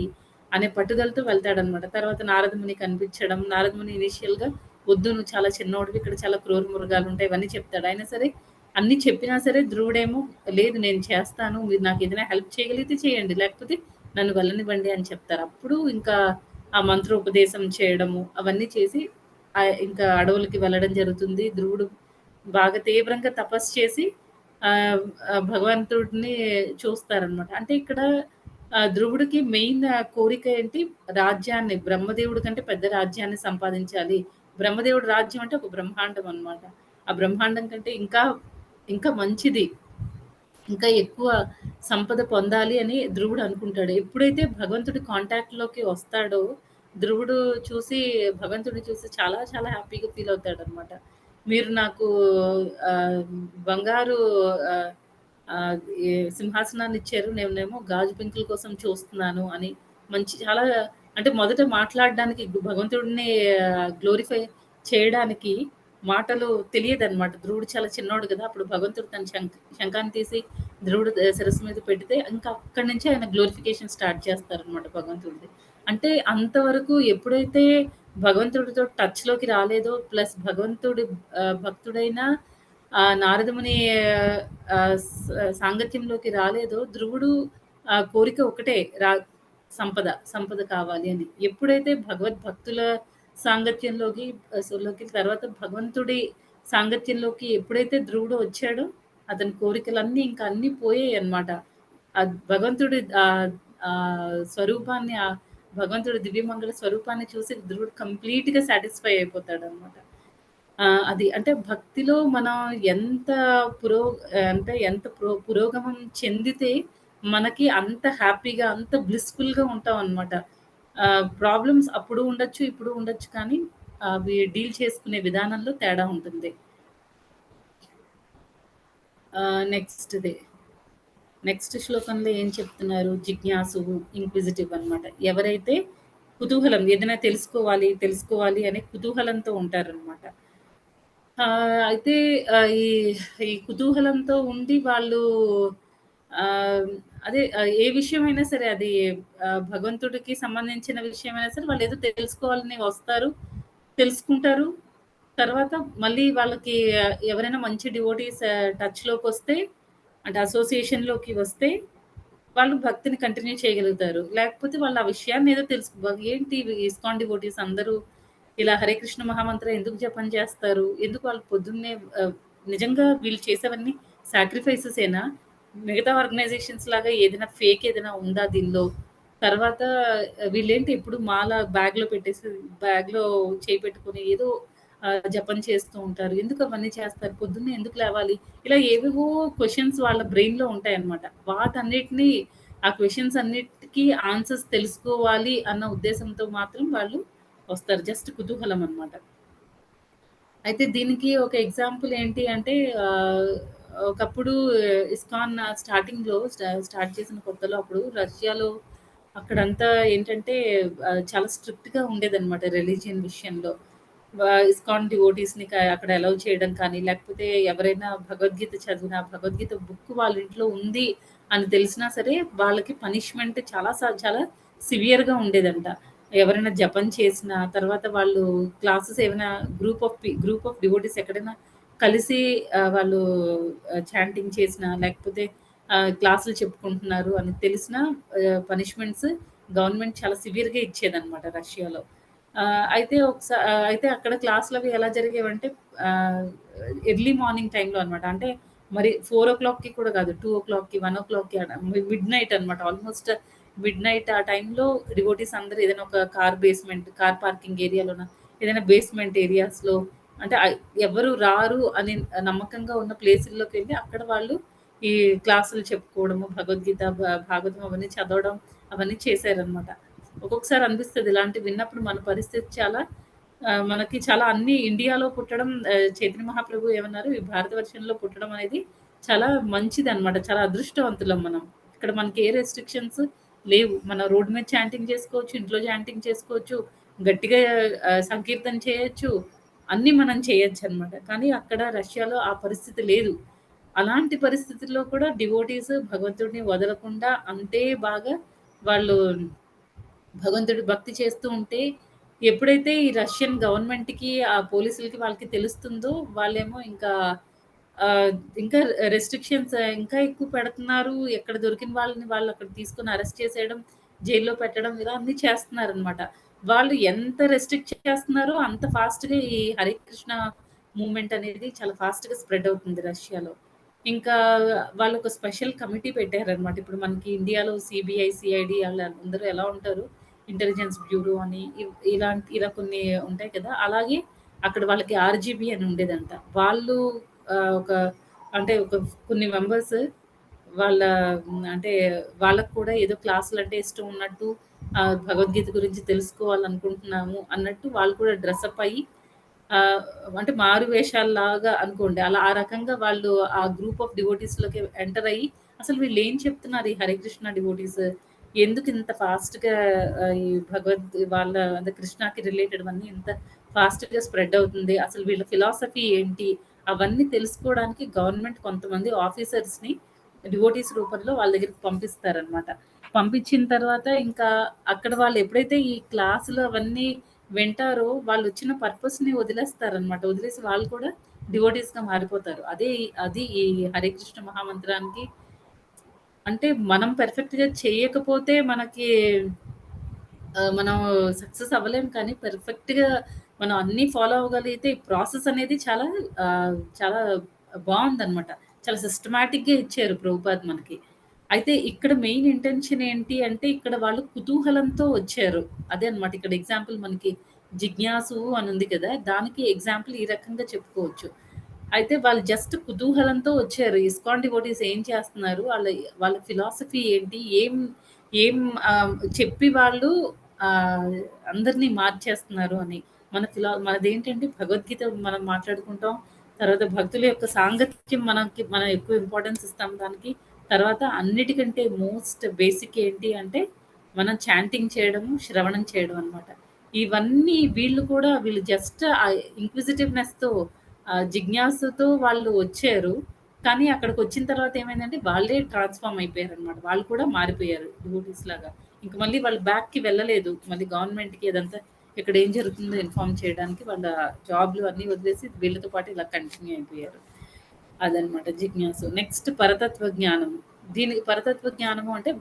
అనే పట్టుదలతో వెళ్తాడనమాట. తర్వాత నారదముని కనిపించడం, నారదముని ఇనీషియల్‌గా వద్దు నువ్వు చాలా చిన్నోడివి, ఇక్కడ చాలా క్రూర మృగాలుంటాయి ఇవన్నీ చెప్తాడు. అయినా సరే అన్నీ చెప్పినా సరే ధ్రువుడేమో లేదు నేను చేస్తాను. మీరు నాకేదైనా హెల్ప్ చేయగలిగితే చేయండి. లేకపోతే నన్ను వెళ్ళనివ్వండి అని చెప్తారు. అప్పుడు ఇంకా ఆ మంత్రోపదేశం చేయడము అవన్నీ చేసి ఇంకా అడవులకి వెళ్ళడం జరుగుతుంది. ధ్రువుడు బాగా తీవ్రంగా తపస్సు చేసి ఆహ్, ఆహ్, భగవంతుడిని చూస్తారనమాట. అంటే ఇక్కడ ధ్రువుడికి మెయిన్ కోరిక ఏంటి? రాజ్యాన్ని బ్రహ్మదేవుడి కంటే పెద్ద రాజ్యాన్ని సంపాదించాలి. బ్రహ్మదేవుడి రాజ్యం అంటే ఒక బ్రహ్మాండం అనమాట. ఆ బ్రహ్మాండం కంటే ఇంకా ఇంకా మంచిది. ఇంకా ఎక్కువ సంపద పొందాలి అని ధ్రువుడు అనుకుంటాడు. ఎప్పుడైతే భగవంతుడి కాంటాక్ట్‌లోకి వస్తాడో, ధ్రువుడు చూసి భగవంతుడిని చూసి చాలా చాలా హ్యాపీగా ఫీల్ అవుతాడనమాట. మీరు నాకు ఆహ్, బంగారు ఆహ్, ఆహ్, ఈ సింహాసనాన్నిచ్చారు. నేనేమో గాజు పెంకుల కోసం చూస్తున్నాను అని మంచి చాలా అంటే మొదట మాట్లాడడానికి భగవంతుడిని గ్లోరిఫై చేయడానికి మాటలు తెలియదనమాట. ధ్రువుడు చాలా చిన్నోడు గదా! అప్పుడు భగవంతుడు తన శంఖాన్ని తీసి ధ్రువుడు శిరస్సు మీద పెడితే ఇంకా అక్కడి నుంచి ఆయన గ్లోరిఫికేషన్ స్టార్ట్ చేస్తారనమాట భగవంతుడిది. అంటే అంతవరకు ఎప్పుడైతే భగవంతుడితో టచ్‌లోకి రాలేదో ప్లస్ భగవంతుడి భక్తుడైన నారదముని సాంగత్యంలోకి రాలేదో ధ్రువుడు కోరిక ఒకటే సంపద కావాలి అని. ఎప్పుడైతే భగవద్భక్తుల సాంగత్యంలోకి తర్వాత భగవంతుడి సాంగత్యంలోకి ఎప్పుడైతే ధ్రువుడు వచ్చాడో అతని కోరికలన్నీ ఇంకా అన్నీ పోయాయన్నమాట. భగవంతుడి స్వరూపాన్ని భగవంతుడి దివ్యమంగళ స్వరూపాన్ని చూసి ధ్రువుడు కంప్లీట్‌గా సాటిస్ఫై అయిపోతాడన్నమాట. అది అంటే భక్తిలో మనం ఎంత పురో అంటే ఎంత పురోగమనం చెందితే మనకి అంత హ్యాపీగా, అంత బ్లిస్‌ఫుల్‌గా ఉంటామనమాట. ప్రాబ్లమ్స్ అప్పుడు ఉండొచ్చు, ఇప్పుడు ఉండొచ్చు కానీ అవి డీల్ చేసుకునే విధానంలో తేడా ఉంటుంది. నెక్స్ట్‌ది. నెక్స్ట్ శ్లోకంలో ఏం చెప్తున్నారు? జిజ్ఞాసువు, ఇంక్విజిటివ్ అనమాట. ఎవరైతే కుతూహలం ఏదైనా తెలుసుకోవాలి, తెలుసుకోవాలి అనే కుతూహలంతో ఉంటారనమాట. అయితే ఈ ఈ కుతూహలంతో ఉండి వాళ్ళు ఆహ్, అదే ఏ విషయమైనా సరే అది భగవంతుడికి సంబంధించిన విషయమైనా సరే వాళ్ళేదో తెలుసుకోవాలని వస్తారు. తెలుసుకుంటారు. తర్వాత మళ్ళీ వాళ్ళకి ఎవరైనా మంచి డివోటీస్ టచ్‌లోకొస్తే అంటే అసోసియేషన్‌లోకి వస్తే వాళ్ళు భక్తిని కంటిన్యూ చేయగలుగుతారు. లేకపోతే వాళ్ళు ఆ విషయాన్ని ఏదో ఏంటి ఇస్కాన్ డివోటీస్ అందరూ ఇలా హరే కృష్ణ మహామంత్రం ఎందుకు జపం చేస్తారు? ఎందుకు వాళ్ళు పొద్దున్నే నిజంగా వీళ్ళు చేసేవన్నీ సాక్రిఫైసెసేనా? మిగతా ఆర్గనైజేషన్స్ లాగా ఏదైనా ఫేక్ ఏదైనా ఉందా దీనిలో? తర్వాత వీళ్ళేంటి ఎప్పుడు మాల బ్యాగ్‌లో పెట్టేసి బ్యాగ్‌లో చేయి పెట్టుకొని ఏదో జపం చేస్తూ ఉంటారు. ఎందుకు అవన్నీ చేస్తారు? పొద్దున్నే ఎందుకు లేవాలి? ఇలా ఏవేవో క్వెషన్స్ వాళ్ళ బ్రెయిన్‌లో ఉంటాయన్నమాట. వాటన్నిటిని ఆ క్వెషన్స్ అన్నిటికి ఆన్సర్స్ తెలుసుకోవాలి అన్న ఉద్దేశంతో మాత్రం వాళ్ళు వస్తారు. జస్ట్ కుతూహలం అన్నమాట. అయితే దీనికి ఒక ఎగ్జాంపుల్ ఏంటి అంటే ఒకప్పుడు ఇస్కాన్ స్టార్టింగ్‌లో స్టార్ట్ చేసిన కొత్తలో అప్పుడు రష్యాలో అక్కడంతా ఏంటంటే చాలా స్ట్రిక్ట్‌గా ఉండేదన్నమాట రిలిజియన్ విషయంలో. ఇస్కాన్ డివోటీస్‌ని అక్కడ అలౌ చేయడం కానీ, లేకపోతే ఎవరైనా భగవద్గీత చదివిన భగవద్గీత బుక్ వాళ్ళ ఇంట్లో ఉంది అని తెలిసినా సరే వాళ్ళకి పనిష్మెంట్ చాలా సివియర్‌గా ఉండేదంట. ఎవరైనా జపం చేసినా, తర్వాత వాళ్ళు క్లాసెస్ ఏమైనా గ్రూప్ ఆఫ్ డివోటీస్ ఎక్కడైనా కలిసి వాళ్ళు చాంటింగ్ చేసినా, లేకపోతే క్లాసులు చెప్పుకుంటున్నారు అని తెలిసినా పనిష్మెంట్స్ గవర్నమెంట్ చాలా సివియర్‌గా ఇచ్చేదనమాట రష్యాలో. అయితే అక్కడ క్లాసులవి ఎలా జరిగేవంటే ఆహ్, ఎర్లీ మార్నింగ్ టైమ్‌లో అనమాట. అంటే మరి 4:00కి కూడా కాదు. 2:00కి, 1:00కి మిడ్‌నైట్ అనమాట. ఆల్‌మోస్ట్ మిడ్‌నైట్ ఆ టైంలో డివోటీస్ అందరూ ఏదైనా ఒక కార్ పార్కింగ్ ఏరియాలోన, ఏదైనా బేస్మెంట్ ఏరియాస్‌లో అంటే ఎవరు రారు అని నమ్మకంగా ఉన్న ప్లేసుల్లోకెళ్ళి అక్కడ వాళ్ళు ఈ క్లాసులు చెప్పుకోవడము, భగవద్గీత, భాగవతం అవన్నీ చదవడం అవన్నీ చేశారనమాట. ఒక్కొక్కసారి అనిపిస్తది ఇలాంటివి విన్నప్పుడు మన పరిస్థితి మనకి చాలా అన్నీ ఇండియాలో పుట్టడం చైతన్య మహాప్రభు ఏమన్నారు? ఈ భారతవర్షంలో పుట్టడం అనేది చాలా మంచిదనమాట. చాలా అదృష్టవంతులం మనం. ఇక్కడ మనకి ఏ రెస్ట్రిక్షన్స్ లేవు. మనం రోడ్ మీద చాంటింగ్ చేసుకోవచ్చు, ఇంట్లో చాంటింగ్ చేసుకోవచ్చు, గట్టిగా సంకీర్తన చేయొచ్చు. అన్నీ మనం చేయొచ్చనమాట. కానీ అక్కడ రష్యాలో ఆ పరిస్థితి లేదు. అలాంటి పరిస్థితుల్లో కూడా డివోటీస్ భగవంతుడిని వదలకుండా అంతే బాగా వాళ్ళు భగవంతుడి భక్తి చేస్తూ ఉంటే, ఎప్పుడైతే ఈ రష్యన్ గవర్నమెంట్‌కి, ఆ పోలీసులకి వాళ్ళకి తెలుస్తుందో, వాళ్ళేమో ఆహ్, ఇంకా రెస్ట్రిక్షన్స్ ఇంకా ఎక్కువ పెడుతున్నారు. ఎక్కడ దొరికిన వాళ్ళని వాళ్ళు అక్కడ తీసుకొని అరెస్ట్ చేసేయడం, జైల్‌లో పెట్టడం ఇలా అన్నీ చేస్తున్నారనమాట. వాళ్ళు ఎంత రెస్ట్రిక్ట్ చేస్తున్నారో అంత ఫాస్ట్‌గా ఈ హరే కృష్ణ మూవ్‌మెంట్ అనేది చాలా ఫాస్ట్‌గా స్ప్రెడ్ అవుతుంది రష్యాలో. ఇంకా వాళ్ళొక స్పెషల్ కమిటీ పెట్టారనమాట. ఇప్పుడు మనకి ఇండియాలో సీబీఐ, సీఐడీ ఆళ్ళందరూ ఎలా ఉంటారు, ఇంటెలిజెన్స్ బ్యూరో అని ఇలా కొన్ని ఉంటాయి కదా! అలాగే అక్కడ వాళ్ళకి ఆర్‌జీబీ అని ఉండేదంట. వాళ్ళు ఒక అంటే ఒక కొన్ని మెంబర్స్ వాళ్ళ అంటే వాళ్ళకి కూడా ఏదో క్లాసులంటే ఇష్టం ఉన్నట్టు, భగవద్గీత గురించి తెలుసుకోవాలనుకుంటున్నాము అన్నట్టు వాళ్ళు కూడా డ్రెసప్ అయ్యి ఆహ్, అంటే మారు వేషాల్లాగా అనుకోండి. అలా ఆ రకంగా వాళ్ళు ఆ గ్రూప్ ఆఫ్ డివోటీస్‌లోకి ఎంటర్ అయ్యి, అసలు వీళ్ళేం చెప్తున్నారు ఈ హరే కృష్ణ డివోటీస్? ఎందుకింత ఫాస్ట్‌గా ఈ వాళ్ళ అదే కృష్ణకి రిలేటెడ్‌వన్నీ ఇంత ఫాస్ట్‌గా స్ప్రెడ్ అవుతుంది? అసలు వీళ్ళ ఫిలాసఫీ ఏంటి? అవన్నీ తెలుసుకోవడానికి గవర్నమెంట్ కొంతమంది ఆఫీసర్స్‌ని డివోటీస్ రూపంలో వాళ్ళ దగ్గరికి పంపిస్తారనమాట. పంపించిన తర్వాత ఇంకా అక్కడ వాళ్ళు ఎప్పుడైతే ఈ క్లాసులు అవన్నీ వింటారో వాళ్ళొచ్చిన పర్పస్‌ని వదిలేస్తారనమాట. వదిలేసి వాళ్ళు కూడా డివోటీస్‌గా మారిపోతారు. అది ఈ హరే కృష్ణ మహామంత్రానికి అంటే మనం పర్ఫెక్ట్‌గా చేయకపోతే మనం సక్సెస్ అవ్వలేం కానీ పర్ఫెక్ట్‌గా మనం అన్నీ ఫాలో అవ్వగలిగితే ఈ ప్రాసెస్ అనేది చాలా బావుందనమాట. చాలా సిస్టమాటిక్‌గా ఇచ్చారు ప్రభుపాద్ మనకి. అయితే ఇక్కడ మెయిన్ ఇంటెన్షన్ ఏంటి అంటే ఇక్కడ వాళ్ళు కుతూహలంతో వచ్చారు. అదే అనమాట ఇక్కడ ఎగ్జాంపుల్ మనకి 'జిజ్ఞాసు' అని ఉంది కదా! దానికి ఎగ్జాంపుల్ ఈ రకంగా చెప్పుకోవచ్చు. అయితే వాళ్ళు జస్ట్ కుతూహలంతో వచ్చారు. ఇస్కాన్ డివోటీస్ ఏం చేస్తున్నారు? వాళ్ళ ఫిలాసఫీ ఏంటి? ఏం చెప్పి వాళ్ళు ఆహ్, అందరిని మార్చేస్తున్నారు అని. మనదేంటంటే భగవద్గీత మనం మాట్లాడుకుంటాం. తర్వాత భక్తుల యొక్క సాంగత్యం మనం ఎక్కువ ఇంపార్టెన్స్ ఇస్తాం దానికి. తర్వాత అన్నిటికంటే మోస్ట్ బేసిక్ ఏంటి అంటే, మనం చాంటింగ్ చేయడము, శ్రవణం చేయడం అనమాట. ఇవన్నీ వీళ్ళు జస్ట్ ఇన్క్విజిటివ్‌నెస్‌తో జిజ్ఞాసతో వాళ్ళు వచ్చారు. కానీ అక్కడికొచ్చిన తర్వాత ఏమైందంటే, వాళ్ళే ట్రాన్స్‌ఫార్మ్ అయిపోయారనమాట. వాళ్ళు కూడా మారిపోయారు డివోటీస్ లాగా. ఇంక మళ్ళీ వాళ్ళు బ్యాక్‌కి వెళ్ళలేదు. మళ్ళీ గవర్నమెంట్‌కి అదంతా ఇక్కడ ఏం జరుగుతుందో ఇన్ఫార్మ్ చేయడానికి వాళ్ళ జాబ్‌లు అన్నీ వదిలేసి వీళ్ళతో పాటు ఇలా కంటిన్యూ అయిపోయారు. అదనమాట జిజ్ఞాసు. నెక్స్ట్ పరతత్వ జ్ఞానము. దీనికి పరతత్వ జ్ఞానము అంటే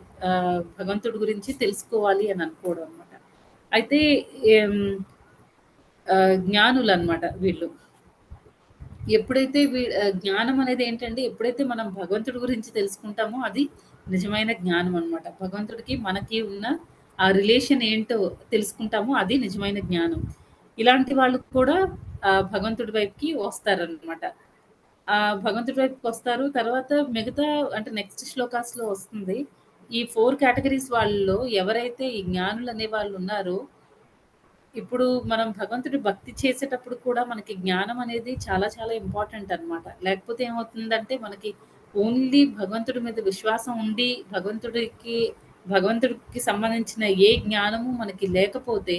భగవంతుడి గురించి తెలుసుకోవాలి అని అనుకోవడం అనమాట. అయితే ఏం జ్ఞానులనమాట వీళ్ళు. జ్ఞానం అనేది ఏంటంటే ఎప్పుడైతే మనం భగవంతుడి గురించి తెలుసుకుంటామో అది నిజమైన జ్ఞానం అనమాట. భగవంతుడికి మనకి ఉన్న ఆ రిలేషన్ ఏంటో తెలుసుకుంటామో అది నిజమైన జ్ఞానం. ఇలాంటి వాళ్ళు కూడా భగవంతుడి వైపుకి వస్తారనమాట. భగవంతుడి వైపుకొస్తారు. తర్వాత మిగతా అంటే నెక్స్ట్ శ్లోకాస్‌లో వస్తుంది. ఈ 4 కేటగరీస్ వాళ్ళలో ఎవరైతే ఈ జ్ఞానులనే వాళ్ళున్నారో ఇప్పుడు మనం భగవంతుడి భక్తి చేసేటప్పుడు కూడా మనకి జ్ఞానం అనేది చాలా చాలా ఇంపార్టెంట్ అనమాట. లేకపోతే ఏమవుతుందంటే మనకి ఓన్లీ భగవంతుడి మీద విశ్వాసం ఉండి భగవంతుడికి సంబంధించిన ఏ జ్ఞానము మనకి లేకపోతే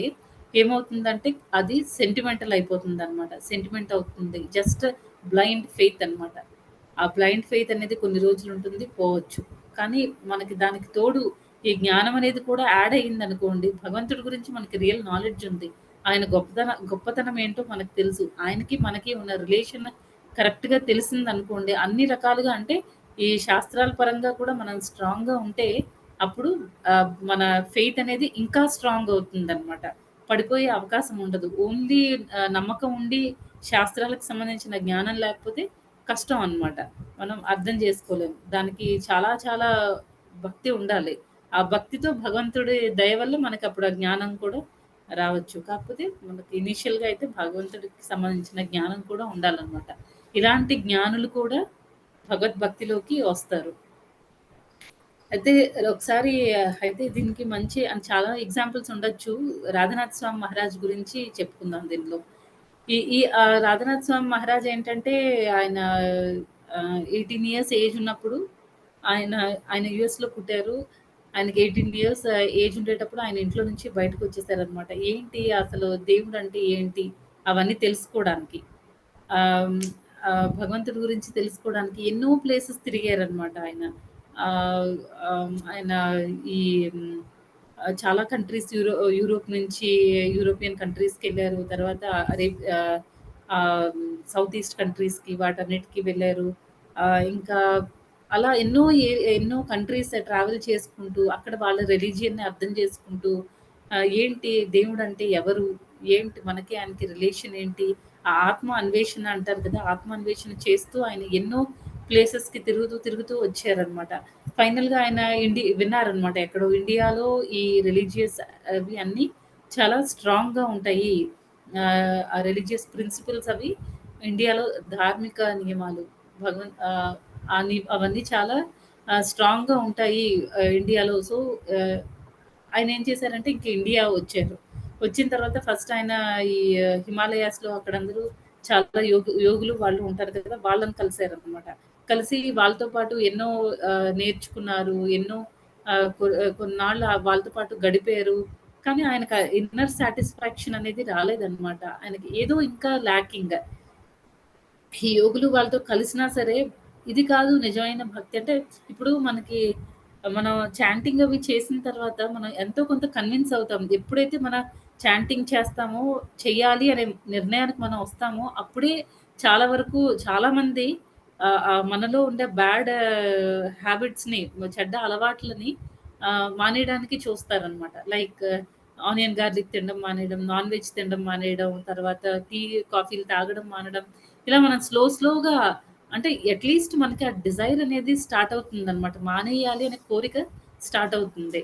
ఏమవుతుందంటే అది సెంటిమెంటల్ అయిపోతుందనమాట. సెంటిమెంట్ అవుతుంది. జస్ట్ బ్లైండ్ ఫెయిత్ అనమాట. ఆ బ్లైండ్ ఫెయిత్ అనేది కొన్ని రోజులుంటుంది పోవచ్చు. కానీ మనకి దానికి తోడు ఈ జ్ఞానం అనేది కూడా యాడ్ అయిందనుకోండి, భగవంతుడి గురించి మనకి రియల్ నాలెడ్జ్ ఉంది. ఆయన గొప్పతనం ఏంటో మనకు తెలుసు. ఆయనకి, మనకి ఉన్న రిలేషన్ కరెక్ట్‌గా తెలిసిందనుకోండి, అన్ని రకాలుగా అంటే ఈ శాస్త్రాల పరంగా కూడా మనం స్ట్రాంగ్‌గా ఉంటే అప్పుడు మన ఫెయిత్ అనేది ఇంకా స్ట్రాంగ్ అవుతుందనమాట. పడిపోయే అవకాశం ఉండదు. ఓన్లీ నమ్మకం ఉండి శాస్త్రాలకు సంబంధించిన జ్ఞానం లేకపోతే కష్టం అనమాట. మనం అర్థం చేసుకోలేం. దానికి చాలా చాలా భక్తి ఉండాలి. ఆ భక్తితో భగవంతుడి దయ వల్ల మనకప్పుడు ఆ జ్ఞానం కూడా రావచ్చు. కాకపోతే మనకి ఇనీషియల్‌గా అయితే భగవంతుడికి సంబంధించిన జ్ఞానం కూడా ఉండాలనమాట. ఇలాంటి జ్ఞానులు కూడా భగవద్భక్తిలోకి వస్తారు. అయితే ఒకసారి అయితే దీనికి మంచి చాలా ఎగ్జాంపుల్స్ ఉండొచ్చు. రాధనాథ్ స్వామి మహారాజ్ గురించి చెప్పుకుందాం దీనిలో. ఈ ఈ రాధనాథ్ స్వామి మహారాజ్ ఏంటంటే ఆయన 18 ఇయర్స్ ఏజ్ ఉన్నప్పుడు ఆయన ఆయన యూఎస్‌లో పుట్టారు. ఆయనకి 18 ఇయర్స్ ఏజ్ ఉండేటప్పుడు ఆయన ఇంట్లో నుంచి బయటకొచ్చేసారనమాట. ఏంటి అసలు దేవుడంటే ఏంటి? అవన్నీ తెలుసుకోడానికి. ఆహ్, భగవంతుడి గురించి తెలుసుకోవడానికి ఎన్నో ప్లేసెస్ తిరిగారనమాట ఆయన. ఆహ్, ఆయన ఈ చాలా కంట్రీస్ యూరోప్ నుంచి యూరోపియన్ కంట్రీస్‌కెళ్లారు. తర్వాత ఆహ్, ఆహ్, సౌత్ ఈస్ట్ కంట్రీస్‌కి వాటన్నిటికి వెళ్లారు. ఇంకా అలా ఎన్నో కంట్రీస్ ట్రావెల్ చేసుకుంటూ, అక్కడ వాళ్ళ రిలిజియన్‌ని అర్థం చేసుకుంటూ, ఏంటి దేవుడంటే ఎవరు? ఏంటి మనకి ఆయనకి రిలేషన్ ఏంటి? ఆ ఆత్మ అన్వేషణ అంటారు కదా! ఆత్మ అన్వేషణ చేస్తూ ఆయన ఎన్నో ప్లేసెస్‌కి తిరుగుతూ వచ్చారనమాట. ఫైనల్‌గా ఆయన విన్నారనమాట. ఎక్కడో ఇండియాలో ఈ రిలీజియస్ అవి అన్నీ చాలా స్ట్రాంగ్‌గా ఉంటాయి. ఆ రిలీజియస్ ప్రిన్సిపల్స్ అవి ఇండియాలో ధార్మిక నియమాలు భగవన్ ఆహ్, అవన్నీ చాలా స్ట్రాంగ్‌గా ఉంటాయి ఇండియాలో. సో, ఆహ్, ఆయనేం చేశారంటే ఇంక ఇండియా వచ్చారు. వచ్చిన తర్వాత ఫస్ట్ ఆయన ఈ హిమాలయాస్‌లో అక్కడందరూ చాలా యోగులు వాళ్ళు ఉంటారు కదా! వాళ్ళని కలిసారనమాట. కలిసి వాళ్ళతో పాటు ఎన్నో నేర్చుకున్నారు. ఎన్నో కొన్నాళ్ళు వాళ్ళతో పాటు గడిపారు. కానీ ఆయనకు ఆ ఇన్నర్ సాటిస్ఫాక్షన్ అనేది రాలేదనమాట. ఆయనకి ఏదో ఇంకా ల్యాకింగ్. ఈ యోగులు వాళ్ళతో కలిసినా సరే, ఇది కాదు నిజమైన భక్తి. అంటే ఇప్పుడు మనం చాంటింగ్ అవి చేసిన తర్వాత మనం ఎంతో కొంత కన్విన్స్ అవుతాం. ఎప్పుడైతే మన చాంటింగ్ చేస్తామో, చెయ్యాలి అనే నిర్ణయానికి మనం వస్తామో, అప్పుడే చాలా వరకు చాలామంది మనలో ఉండే బ్యాడ్ హ్యాబిట్స్‌ని, చెడ్డ అలవాట్లని మానేయడానికి చూస్తారనమాట. లైక్ ఆనియన్ గార్లిక్ తినడం మానేయడం, నాన్ వెజ్ తినడం మానేయడం, తర్వాత టీ, కాఫీలు తాగడం మానడం. ఇలా మనం స్లోగా అంటే అట్‌లీస్ట్ మనకి ఆ డిజైర్ అనేది స్టార్ట్ అవుతుందనమాట. మానేయాలి అనే కోరిక స్టార్ట్ అవుతుంది.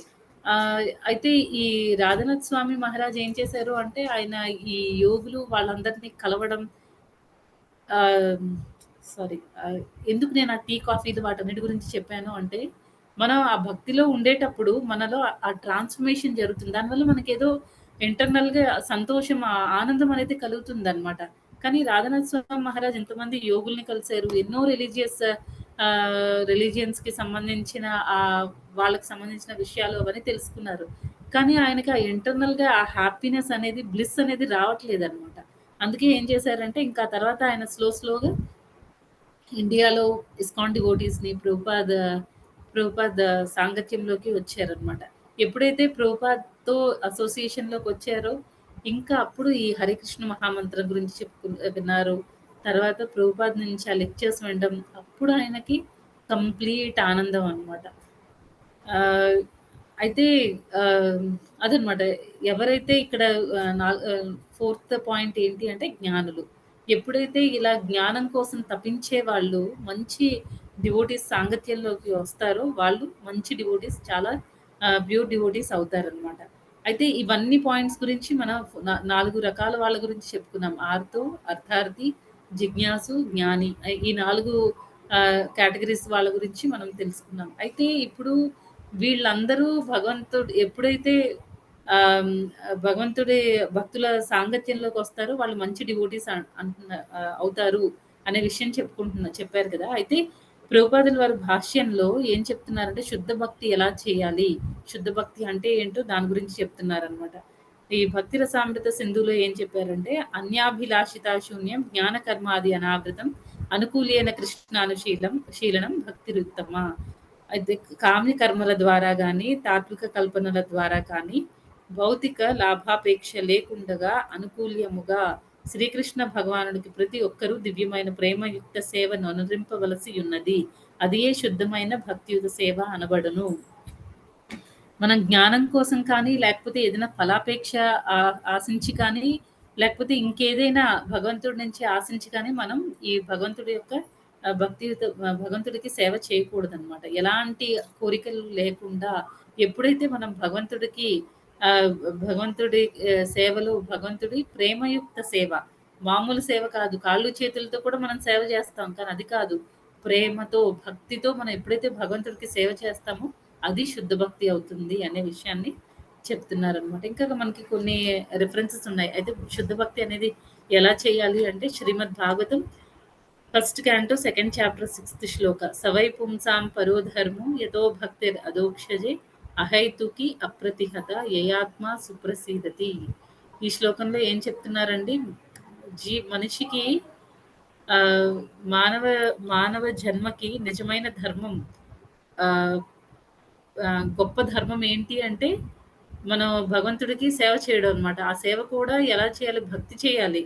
అయితే ఈ రాధనాథ్ స్వామి మహారాజ్ ఏం చేశారు అంటే, ఆయన ఈ యోగులు వాళ్ళందరిని కలవడం. ఆహ్, సారీ. ఎందుకు నేను ఆ టీ, కాఫీలు వాటన్నిటి గురించి చెప్పాను అంటే, మనం ఆ భక్తిలో ఉండేటప్పుడు మనలో ఆ ట్రాన్స్‌ఫర్మేషన్ జరుగుతుంది. దానివల్ల మనకేదో ఇంటర్నల్‌గా సంతోషం, ఆనందం అనేది కలుగుతుందనమాట. కానీ రాధానాథ్ స్వామి మహారాజ్ ఎంతమంది యోగుల్ని కలిసారు. ఎన్నో రిలిజియన్స్‌కి సంబంధించిన వాళ్ళకి సంబంధించిన విషయాలు అవన్నీ తెలుసుకున్నారు. కానీ ఆయనకి ఆ ఇంటర్నల్‌గా ఆ హ్యాపీనెస్ అనేది, బ్లిస్ అనేది రావట్లేదనమాట. అందుకే ఏం చేశారంటే, ఇంకా తర్వాత ఆయన స్లోగా ఇండియాలో ఇస్కాన్ డివోటీస్‌ని ప్రభుపాద్ సాంగత్యంలోకి వచ్చారనమాట. ఎప్పుడైతే ప్రభుపాద్‌తో అసోసియేషన్‌లోకొచ్చారో, ఇంకా అప్పుడు ఈ హరికృష్ణ మహామంత్రం గురించి విన్నారు. తర్వాత ప్రభుపాద్ నుంచి ఆ లెక్చర్స్ వినడం, అప్పుడు ఆయనకి కంప్లీట్ ఆనందం అనమాట. ఆహ్, అయితే ఆహ్, అదనమాట. ఎవరైతే ఇక్కడ ఫోర్త్ పాయింట్ ఏంటి అంటే జ్ఞానులు. ఎప్పుడైతే ఇలా జ్ఞానం కోసం తపించే వాళ్ళు మంచి డివోటీస్ సాంగత్యంలోకి వస్తారో, వాళ్ళు మంచి డివోటీస్, చాలా ప్యూర్ డివోటీస్ అవుతారనమాట. అయితే ఇవన్నీ పాయింట్స్ గురించి మనం 4 రకాల వాళ్ళ గురించి చెప్పుకున్నాం. ఆర్తో, అర్థార్థి, జిజ్ఞాసు, జ్ఞాని. ఈ 4 కేటగరీస్ వాళ్ళ గురించి మనం తెలుసుకున్నాం. అయితే ఇప్పుడు వీళ్ళందరూ భగవంతుడు ఎప్పుడైతే ఆహ్, భగవంతుడి భక్తుల సాంగత్యంలోకొస్తారో వాళ్ళు మంచి డివోటీస్ అవుతారు అనే విషయం చెప్పారు కదా! అయితే ప్రభుపాదుల వారి భాష్యంలో ఏం చెప్తున్నారంటే, శుద్ధ భక్తి ఎలా చేయాలి? శుద్ధ భక్తి అంటే ఏంటో దాని గురించి చెప్తున్నారనమాట. ఈ భక్తి రసామృత సింధులో ఏం చెప్పారంటే, అన్యాభిలాషితా శూన్యం జ్ఞాన కర్మాది అనావృతం అనుకూలేన కృష్ణానుశీలం శీలనం భక్తిరుత్తమ. అయితే కామ్య కర్మల ద్వారా గాని, తాత్విక కల్పనల ద్వారా కానీ, భౌతిక లాభాపేక్ష లేకుండగా అనుకూల్యముగా శ్రీకృష్ణ భగవానుడికి ప్రతి ఒక్కరూ దివ్యమైన ప్రేమయుక్త సేవను అనురింపవలసి ఉన్నది. అదియే శుద్ధమైన భక్తియుత సేవ అనబడును. మనం జ్ఞానం కోసం కానీ, లేకపోతే ఏదైనా ఫలాపేక్ష ఆశించి కానీ, లేకపోతే ఇంకేదైనా భగవంతుడి నుంచి ఆశించి కానీ, మనం ఈ భగవంతుడి యొక్క భక్తియుత భగవంతుడికి సేవ చేయకూడదనమాట. ఎలాంటి కోరికలు లేకుండా ఎప్పుడైతే మనం భగవంతుడికి ఆహ్, భగవంతుడి సేవలో భగవంతుడి ప్రేమయుక్త సేవ, మామూలు సేవ కాదు. కాళ్ళు, చేతులతో కూడా మనం సేవ చేస్తాం. కానీ అది కాదు. ప్రేమతో, భక్తితో మనం ఎప్పుడైతే భగవంతుడికి సేవ చేస్తామో అది శుద్ధ భక్తి అవుతుంది అనే విషయాన్ని చెప్తున్నారనమాట. ఇంకా మనకి కొన్ని రిఫరెన్సెస్ ఉన్నాయి. అయితే శుద్ధ భక్తి అనేది ఎలా చేయాలి అంటే Srimad Bhagavatam first canto second chapter 6th శ్లోక. సవై పుంసాం పరో ధర్మో యతో భక్తిర్ అదోక్షజే అహైతుకి అప్రతిహత యయాత్మ సుప్రసీదతి. ఈ శ్లోకంలో ఏం చెప్తున్నారండి? మనిషికి ఆహ్, మానవ మానవ జన్మకి నిజమైన ధర్మం ఆహ్, గొప్ప ధర్మం ఏంటి అంటే, మనం భగవంతుడికి సేవ చేయడం అనమాట. ఆ సేవ కూడా ఎలా చేయాలి? భక్తి చేయాలి.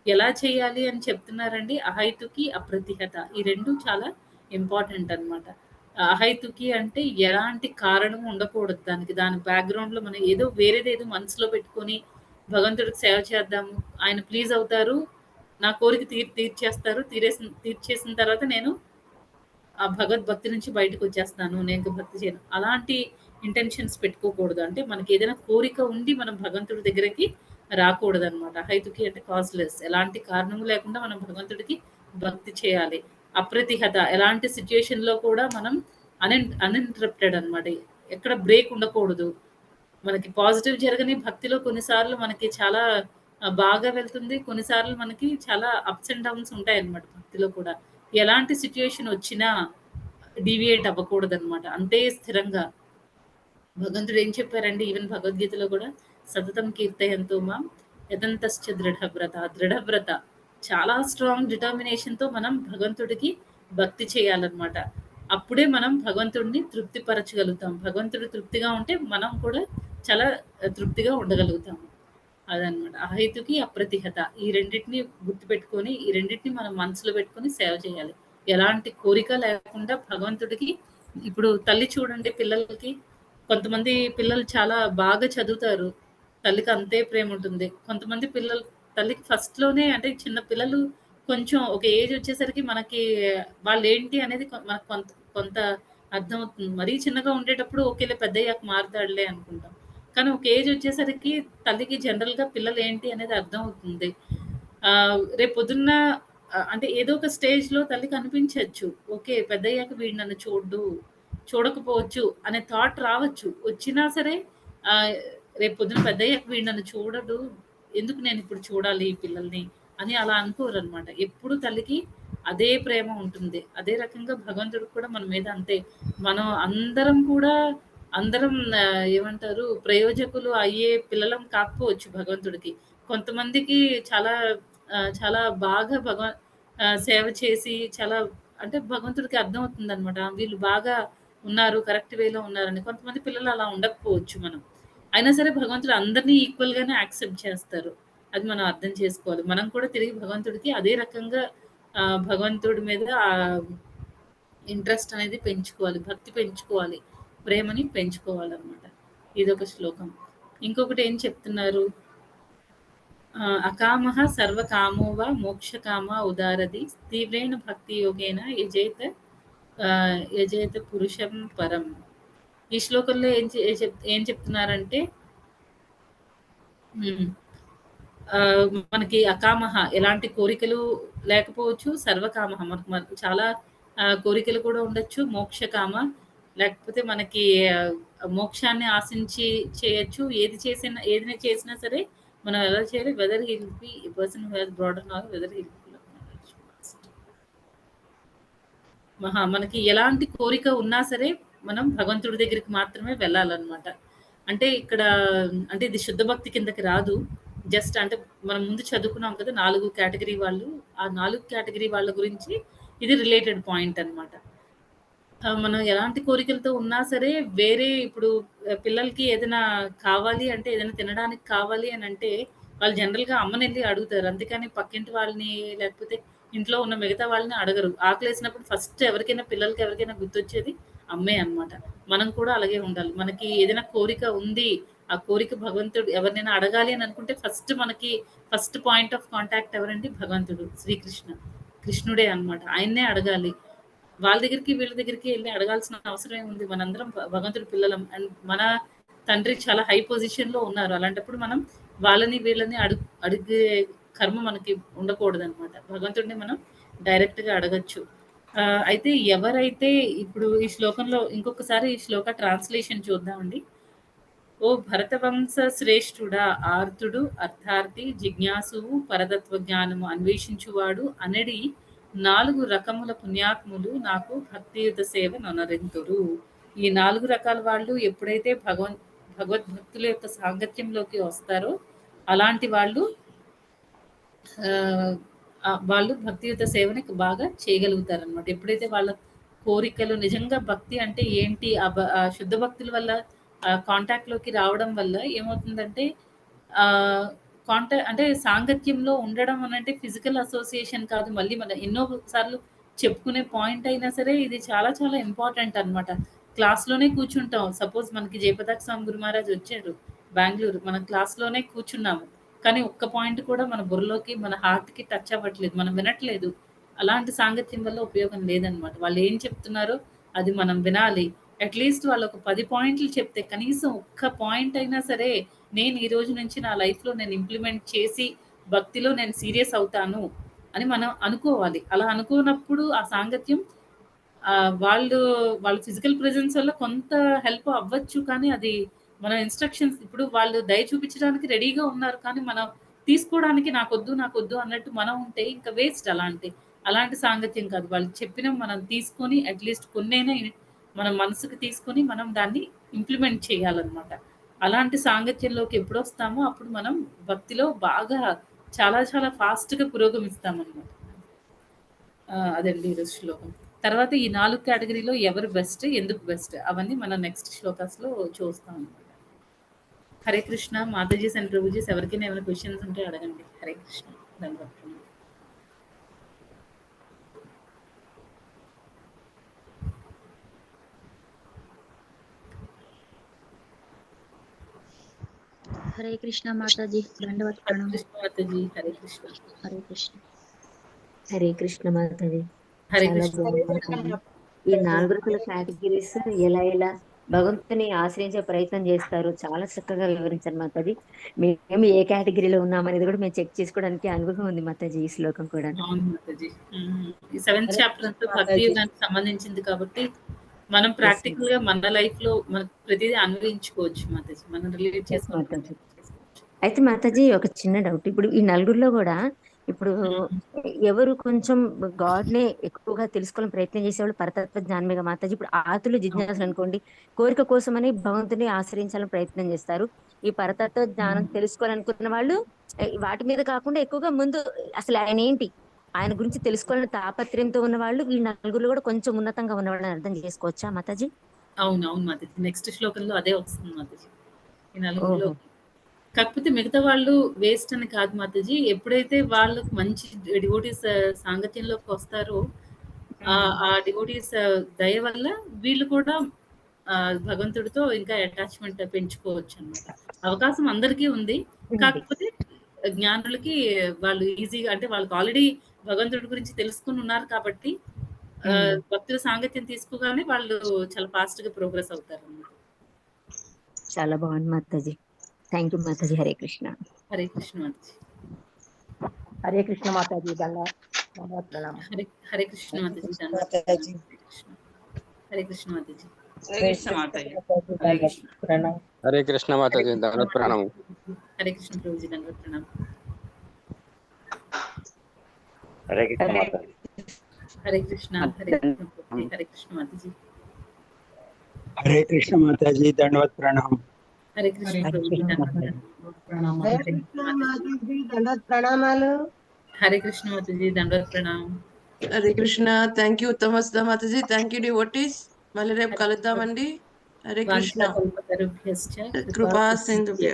ఎలా చేయాలి అని చెప్తున్నారండి? అహైతుకి, అప్రతిహత. ఈ 2 చాలా ఇంపార్టెంట్ అనమాట. అహైతుకి అంటే ఎలాంటి కారణం ఉండకూడదు దానికి. దాని బ్యాక్‌గ్రౌండ్‌లో మనం ఏదో వేరేదేదో మనసులో పెట్టుకొని, భగవంతుడికి సేవ చేద్దాము, ఆయన ప్లీజ్ అవుతారు, నా కోరిక తీర్చేస్తారు. తీర్చేసిన తర్వాత నేను ఆ భగవద్భక్తి నుంచి బయటకొచ్చేస్తాను. నేను ఇంక భక్తి చేయను. అలాంటి ఇంటెన్షన్స్ పెట్టుకోకూడదు. అంటే మనకేదైనా కోరిక ఉండి మనం భగవంతుడి దగ్గరికి రాకూడదనమాట. అహైతుకి అంటే కాజ్‌లెస్. ఎలాంటి కారణము లేకుండా మనం భగవంతుడికి భక్తి చేయాలి. అప్రతిహత ఎలాంటి సిట్యుయేషన్‌లో కూడా మనం అన్‌ఇంటరప్టెడ్ అనమాట. ఎక్కడ బ్రేక్ ఉండకూడదు. మనకి పాజిటివ్ జరగని భక్తిలో కొన్నిసార్లు మనకి చాలా బాగా వెళ్తుంది. కొన్నిసార్లు మనకి చాలా అప్స్ అండ్ డౌన్స్ ఉంటాయన్నమాట భక్తిలో కూడా. ఎలాంటి సిట్యుయేషన్ వచ్చినా డీవియేట్ అవ్వకూడదనమాట. అంతే స్థిరంగా భగవంతుడు ఏం చెప్పారండి ఈవెన్ భగవద్గీతలో కూడా సతతం కీర్తయంతో మాం యతంతశ్చ దృఢవ్రత. దృఢవ్రత చాలా స్ట్రాంగ్ డిటర్మినేషన్‌తో మనం భగవంతుడికి భక్తి చేయాలన్నమాట. అప్పుడే మనం భగవంతుడిని తృప్తిపరచగలుగుతాం. భగవంతుడు తృప్తిగా ఉంటే మనం కూడా చాలా తృప్తిగా ఉండగలుగుతాము. అదనమాట. అహైతుకి, అప్రతిహత. ఈ రెండిటిని గుర్తుపెట్టుకొని, ఈ రెండిటిని మనం మనసులో పెట్టుకొని సేవ చేయాలి. ఎలాంటి కోరిక లేకుండా భగవంతుడికి ఇప్పుడు తల్లి చూడండి పిల్లలకి కొంతమంది పిల్లలు చాలా బాగా చదువుతారు. తల్లికి అంతే ప్రేముంటుంది. కొంతమంది పిల్లలు తల్లికి ఫస్ట్‌లోనే అంటే చిన్న పిల్లలు కొంచెం ఒక ఏజ్ వచ్చేసరికి మనకి వాళ్ళేంటి అనేది మనకు కొంత కొంత అర్థమవుతుంది. మరీ చిన్నగా ఉండేటప్పుడు ఓకేలే పెద్దయ్యాక మారుతాడులే అనుకుంటాం. కానీ ఒక ఏజ్ వచ్చేసరికి తల్లికి జనరల్‌గా పిల్లలేంటి అనేది అర్థమవుతుంది. రేపొద్దున్న అంటే ఏదో ఒక స్టేజ్‌లో తల్లికి అనిపించొచ్చు. ఓకే. పెద్దయ్యాక వీడు నన్ను చూడ్డు, చూడకపోవచ్చు అనే థాట్ రావచ్చు. వచ్చినా సరే ఆహ్, రేపొద్దున పెద్దయ్యాక వీడు నన్ను చూడడు. ఎందుకు నేనిప్పుడు చూడాలి ఈ పిల్లల్ని అని అలా అనుకోరనమాట. ఎప్పుడు తల్లికి అదే ప్రేమ ఉంటుంది. అదే రకంగా భగవంతుడికి కూడా మన మీద అంతే. మనం అందరం కూడా అందరం ఏమంటారు ప్రయోజకులు అయ్యే పిల్లలం కాకపోవచ్చు భగవంతుడికి. కొంతమందికి చాలా చాలా బాగా సేవ చేసి చాలా అంటే భగవంతుడికి అర్థమవుతుందనమాట. వీళ్ళు బాగా ఉన్నారు. కరెక్ట్ వేలో ఉన్నారని. కొంతమంది పిల్లలు అలా ఉండకపోవచ్చు మనం. అయినా సరే భగవంతుడు అందరిని ఈక్వల్ గానే యాక్సెప్ట్ చేస్తారు. అది మనం అర్థం చేసుకోవాలి. మనం కూడా తిరిగి భగవంతుడికి అదే రకంగా భగవంతుడి మీద ఇంట్రెస్ట్ అనేది పెంచుకోవాలి. భక్తి పెంచుకోవాలి. ప్రేమని పెంచుకోవాలనమాట. ఇదొక శ్లోకం. ఇంకొకటి ఏం చెప్తున్నారు? అకామః సర్వకామో వా మోక్షకామా ఉదారది తీవ్రేణ భక్తి యోగేన యజేత పురుషం పరం. ఈ శ్లోకంలో ఏం చెప్తున్నారంటే హ్మ్. మనకి అకామహ ఎలాంటి కోరికలు లేకపోవచ్చు. సర్వకామహ మనకు మనకు చాలా కోరికలు కూడా ఉండొచ్చు. మోక్షకామ లేకపోతే మనకి మోక్షాన్ని ఆశించి చేయొచ్చు. ఏది చేసినా సరే మనం ఎలా చేయాలి? Whether he will be a person who has broader knowledge whether he will మనకి ఎలాంటి కోరిక ఉన్నా సరే మనం భగవంతుడి దగ్గరికి మాత్రమే వెళ్ళాలన్నమాట. అంటే ఇక్కడ అంటే ఇది శుద్ధ భక్తి కిందకి రాదు. జస్ట్ అంటే మనం ముందు చదువుకున్నాం కదా! 4 కేటగరీ వాళ్ళు. ఆ 4 కేటగరీ వాళ్ళ గురించి ఇది రిలేటెడ్ పాయింట్ అన్నమాట. మనం ఎలాంటి కోరికలతో ఉన్నా సరే వేరే ఇప్పుడు పిల్లలకి ఏదైనా కావాలి అంటే, ఏదైనా తినడానికి కావాలి అనంటే, వాళ్ళు జనరల్‌గా అమ్మనెళ్లి అడుగుతారు. అంతేకాని పక్కింటి వాళ్ళని, లేకపోతే ఇంట్లో ఉన్న మిగతా వాళ్ళని అడగరు. ఆకలేసినప్పుడు ఫస్ట్ ఎవరికైనా పిల్లలకి ఎవరికైనా గుర్తొచ్చేది అమ్మే అనమాట. మనం కూడా అలాగే ఉండాలి. మనకి ఏదైనా కోరిక ఉంది, ఆ కోరిక భగవంతుడు ఎవరినైనా అడగాలి అని అనుకుంటే ఫస్ట్ పాయింట్ ఆఫ్ కాంటాక్ట్ ఎవరండి? భగవంతుడు, శ్రీకృష్ణ. కృష్ణుడే అనమాట. ఆయన్నే అడగాలి. వాళ్ళ దగ్గరికి, వీళ్ళ దగ్గరికి ఎళ్లి అడగాల్సిన అవసరం ఏముంది? మనందరం భగవంతుడి పిల్లలం. అండ్ మన తండ్రి చాలా హై పొజిషన్‌లో ఉన్నారు. అలాంటప్పుడు మనం వాళ్ళని, వీళ్ళని అడిగే కర్మ మనకి ఉండకూడదనమాట. భగవంతుడిని మనం డైరెక్ట్‌గా అడగొచ్చు. అయితే ఎవరైతే ఇప్పుడు ఈ శ్లోకంలో ఇంకొకసారి ఈ శ్లోక ట్రాన్స్‌లేషన్ చూద్దామండి. ఓ భరతవంశ శ్రేష్ఠుడా ఆర్తుడు అర్థార్థి జిజ్ఞాసువు పరతత్వ జ్ఞానము అన్వేషించువాడు అనడి 4 రకముల పుణ్యాత్ములు నాకు భక్తియుత సేవ నొనరింతురు. ఈ 4 రకాల వాళ్ళు ఎప్పుడైతే భగవద్భక్తుల యొక్క సాంగత్యంలోకి వస్తారో అలాంటి వాళ్ళు ఆహ్, వాళ్ళు భక్తియుత సేవని బాగా చేయగలుగుతారనమాట. ఎప్పుడైతే వాళ్ళ కోరికలు నిజంగా భక్తి అంటే ఏంటి? ఆ శుద్ధ భక్తుల వల్ల కాంటాక్ట్‌లోకి రావడం వల్ల ఏమవుతుందంటే ఆహ్, అంటే సాంగత్యంలో ఉండడం అనంటే ఫిజికల్ అసోసియేషన్ కాదు. మళ్ళీ మన ఎన్నో సార్లు చెప్పుకునే పాయింట్ అయినా సరే ఇది చాలా చాలా ఇంపార్టెంట్ అనమాట. క్లాస్‌లోనే కూర్చుంటాం. సపోజ్ మనకి జయప్రకాష్ స్వామి గురు మహారాజ్ వచ్చారు బెంగుళూరు. మనం క్లాస్‌లోనే కూర్చున్నాము. కానీ ఒక్క పాయింట్ కూడా మన బుర్రలోకి, మన హార్ట్‌కి టచ్ అవ్వట్లేదు. మనం వినట్లేదు. అలాంటి సాంగత్యం వల్ల ఉపయోగం లేదనమాట. వాళ్ళేం చెప్తున్నారో అది మనం వినాలి. అట్‌లీస్ట్ వాళ్ళొక 10 పాయింట్లు చెప్తే కనీసం ఒక్క పాయింట్ అయినా సరే నేను ఈ రోజు నుంచి నా లైఫ్‌లో నేను ఇంప్లిమెంట్ చేసి భక్తిలో నేను సీరియస్ అవుతాను అని మనం అనుకోవాలి. అలా అనుకోనప్పుడు ఆ సాంగత్యం వాళ్ళ ఫిజికల్ ప్రెజెన్స్ వల్ల కొంత హెల్ప్ అవ్వచ్చు. కానీ అది మన ఇన్‌స్ట్రక్షన్స్ ఇప్పుడు వాళ్ళు దయ చూపించడానికి రెడీగా ఉన్నారు. కానీ మనం తీసుకోవడానికి నాకొద్దు, నాకొద్దు అన్నట్టు మనం ఉంటే ఇంక వేస్ట్ అలాంటి సాంగత్యం కాదు. వాళ్ళు చెప్పినవి మనం తీసుకొని అట్‌లీస్ట్ కొన్నైనా మన మనసుకు తీసుకొని మనం దాన్ని ఇంప్లిమెంట్ చేయాలన్నమాట. అలాంటి సాంగత్యంలోకి ఎప్పుడొస్తామో అప్పుడు మనం భక్తిలో బాగా చాలా చాలా ఫాస్ట్‌గా పురోగమిస్తామన్నమాట. అదండి ఈరోజు శ్లోకం. తర్వాత ఈ 4 కేటగరీలో ఎవరు బెస్ట్? ఎందుకు బెస్ట్? అవన్నీ మనం నెక్స్ట్ శ్లోకాస్‌లో చూస్తాం అన్నమాట. హరే కృష్ణ. మాతాజీస్ అండ్ ప్రభుజీస్ ఎవరికైనా ఏమైనా క్వెషన్స్ ఉంటే అడగండి. హరే కృష్ణ. ధన్యవాదాలు. हरे कृष्णा माता जी दंडवत హరే प्रणाम। కృష్ణ మాతాజీ. హరే కృష్ణ. हरे कृष्ण। హరే కృష్ణ మాతాజీ. హరే చాలా కృష్ణ. బాగుంది మాతాజీ. ఈ 4 రకాల కేటగిరీస్ ఎలా భగవంతుని ఆశ్రయించే ప్రయత్నం చేస్తారు చాలా చక్కగా వివరించారు మాతాజీ. మేము ఏ కేటగిరీలో ఉన్నామనేది కూడా మేము చెక్ చేసుకోవడానికి అనుభవం ఉంది మాతాజీ ఈ శ్లోకం కూడా. అవును మాతాజీ. ఈ 7th హరే చాప్టర్ కృష్ణ అంతా భక్తి మాతాజీ. యుగానికి సంబంధించింది కాబట్టి మనం ఎస్ ప్రాక్టికల్‌గా మన లైఫ్‌లో మనకు ప్రతిదీ అన్వయించుకోవచ్చు మాతాజీ. మనం రిలేట్ ఎస్ చేసుకొని మాతాజీ. చేసుకోవచ్చు. అయితే మాతాజీ ఒక చిన్న డౌట్. ఇప్పుడు ఈ నలుగురిలో కూడా ఇప్పుడు హ్మ్. ఎవరు కొంచెం గాడ్ నే ఎక్కువగా తెలుసుకోవాలని ప్రయత్నం చేసేవాళ్ళు పరతత్వ జ్ఞానమేగా మాతాజీ. ఇప్పుడు ఆతులు జిజ్ఞాసులు అవును. అనుకోండి, కోరిక కోసమని భగవంతుని ఆశ్రయించాలని ప్రయత్నం చేస్తారు. ఈ పరతత్వ జ్ఞానం హ్మ్. తెలుసుకోవాలనుకున్న వాళ్ళు వాటి మీద కాకుండా ఎక్కువగా ముందు అసలు ఆయన ఏంటి, ఆయన గురించి తెలుసుకోవాలని తాపత్రయంతో ఉన్న వాళ్ళు ఈ నలుగురిలో కూడా కొంచెం ఉన్నతంగా ఉన్నవాళ్ళని అర్థం చేసుకోవచ్చా మాతాజీ? అవునవును మాతాజీ. నెక్స్ట్ శ్లోకంలో అదే వస్తుంది మాతాజీ. ఈ నలుగురిలో ఓహో. కాకపోతే మిగతా వాళ్ళు వేస్ట్ అని కాదు మాతాజీ. ఎప్పుడైతే వాళ్ళకి మంచి డివోటీస్ సాంగత్యంలోకి వస్తారో, ఆ డివోటీస్ దయ వల్ల వీళ్ళు కూడా భగవంతుడితో ఇంకా అటాచ్‌మెంట్ పెంచుకోవచ్చనమాట. అవకాశం అందరికీ ఉంది. ఉంది. కాకపోతే జ్ఞానులకి వాళ్ళు ఈజీగా అంటే వాళ్ళకి ఆల్రెడీ భగవంతుడి గురించి తెలుసుకొని ఉన్నారు కాబట్టి భక్తుల సాంగత్యం తీసుకోగానే వాళ్ళు చాలా ఫాస్ట్‌గా ప్రోగ్రెస్ అవుతారనమాట. చాలా బాగుంది మాతాజీ. థ్యాంక్ యూ మాతాజీ. హరే కృష్ణ. హరే కృష్ణ మాతాజీ. हरे कृष्ण माता जी दंडवत प्रणाम। हरे कृष्ण माताजी धन्यवाद माताजी हरे कृष्ण हरे कृष्ण माताजी हरे कृष्ण माताजी दंडवत प्रणाम। हरे कृष्ण माता हरे जी कृष्ण दंडवत प्रणाम। माताजी हरे कृष्ण प्रभु जी धन्यवाद प्रणाम हरे कृष्ण हरे माता जी। हरे कृष्ण प्रभु जी हरे कृष्ण माताजी हरे कृष्ण माता जी दंडवत प्रणाम। हरे कृष्ण हरे प्रभु जी कृष्ण धन्यवाद माता प्रणाम जी हरे कृष्ण माता जी दंडवत प्रणामाలు। हरे कृष्ण माताजी दंडवत प्रणाम హరే కృష్ణ. థ్యాంక్ యూ ఉత్తమ మాతాజీ. Thank you devotees. మళ్ళీ రేపు కలుద్దామండి. హరే కృష్ణ. వాంఛాకల్పతరుభ్యశ్చ కృపా సింధుభ్య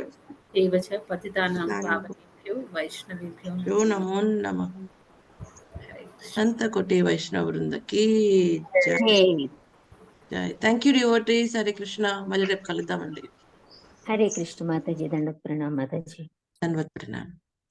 ఏవ చ పతితానాం పావనేభ్యో వైష్ణవేభ్యో యో నమో నమః. హరే కృష్ణ. సంత కోటి వైష్ణవ వృందకి జై. జై. జై. Thank you devotees. Hare Krishna. మళ్ళీ రేపు కలుద్దామండి. హరే కృష్ణ మాతాజీ దండోత్ ప్రణామ్ మాతాజీ. ధన్యవాద ప్రణామం.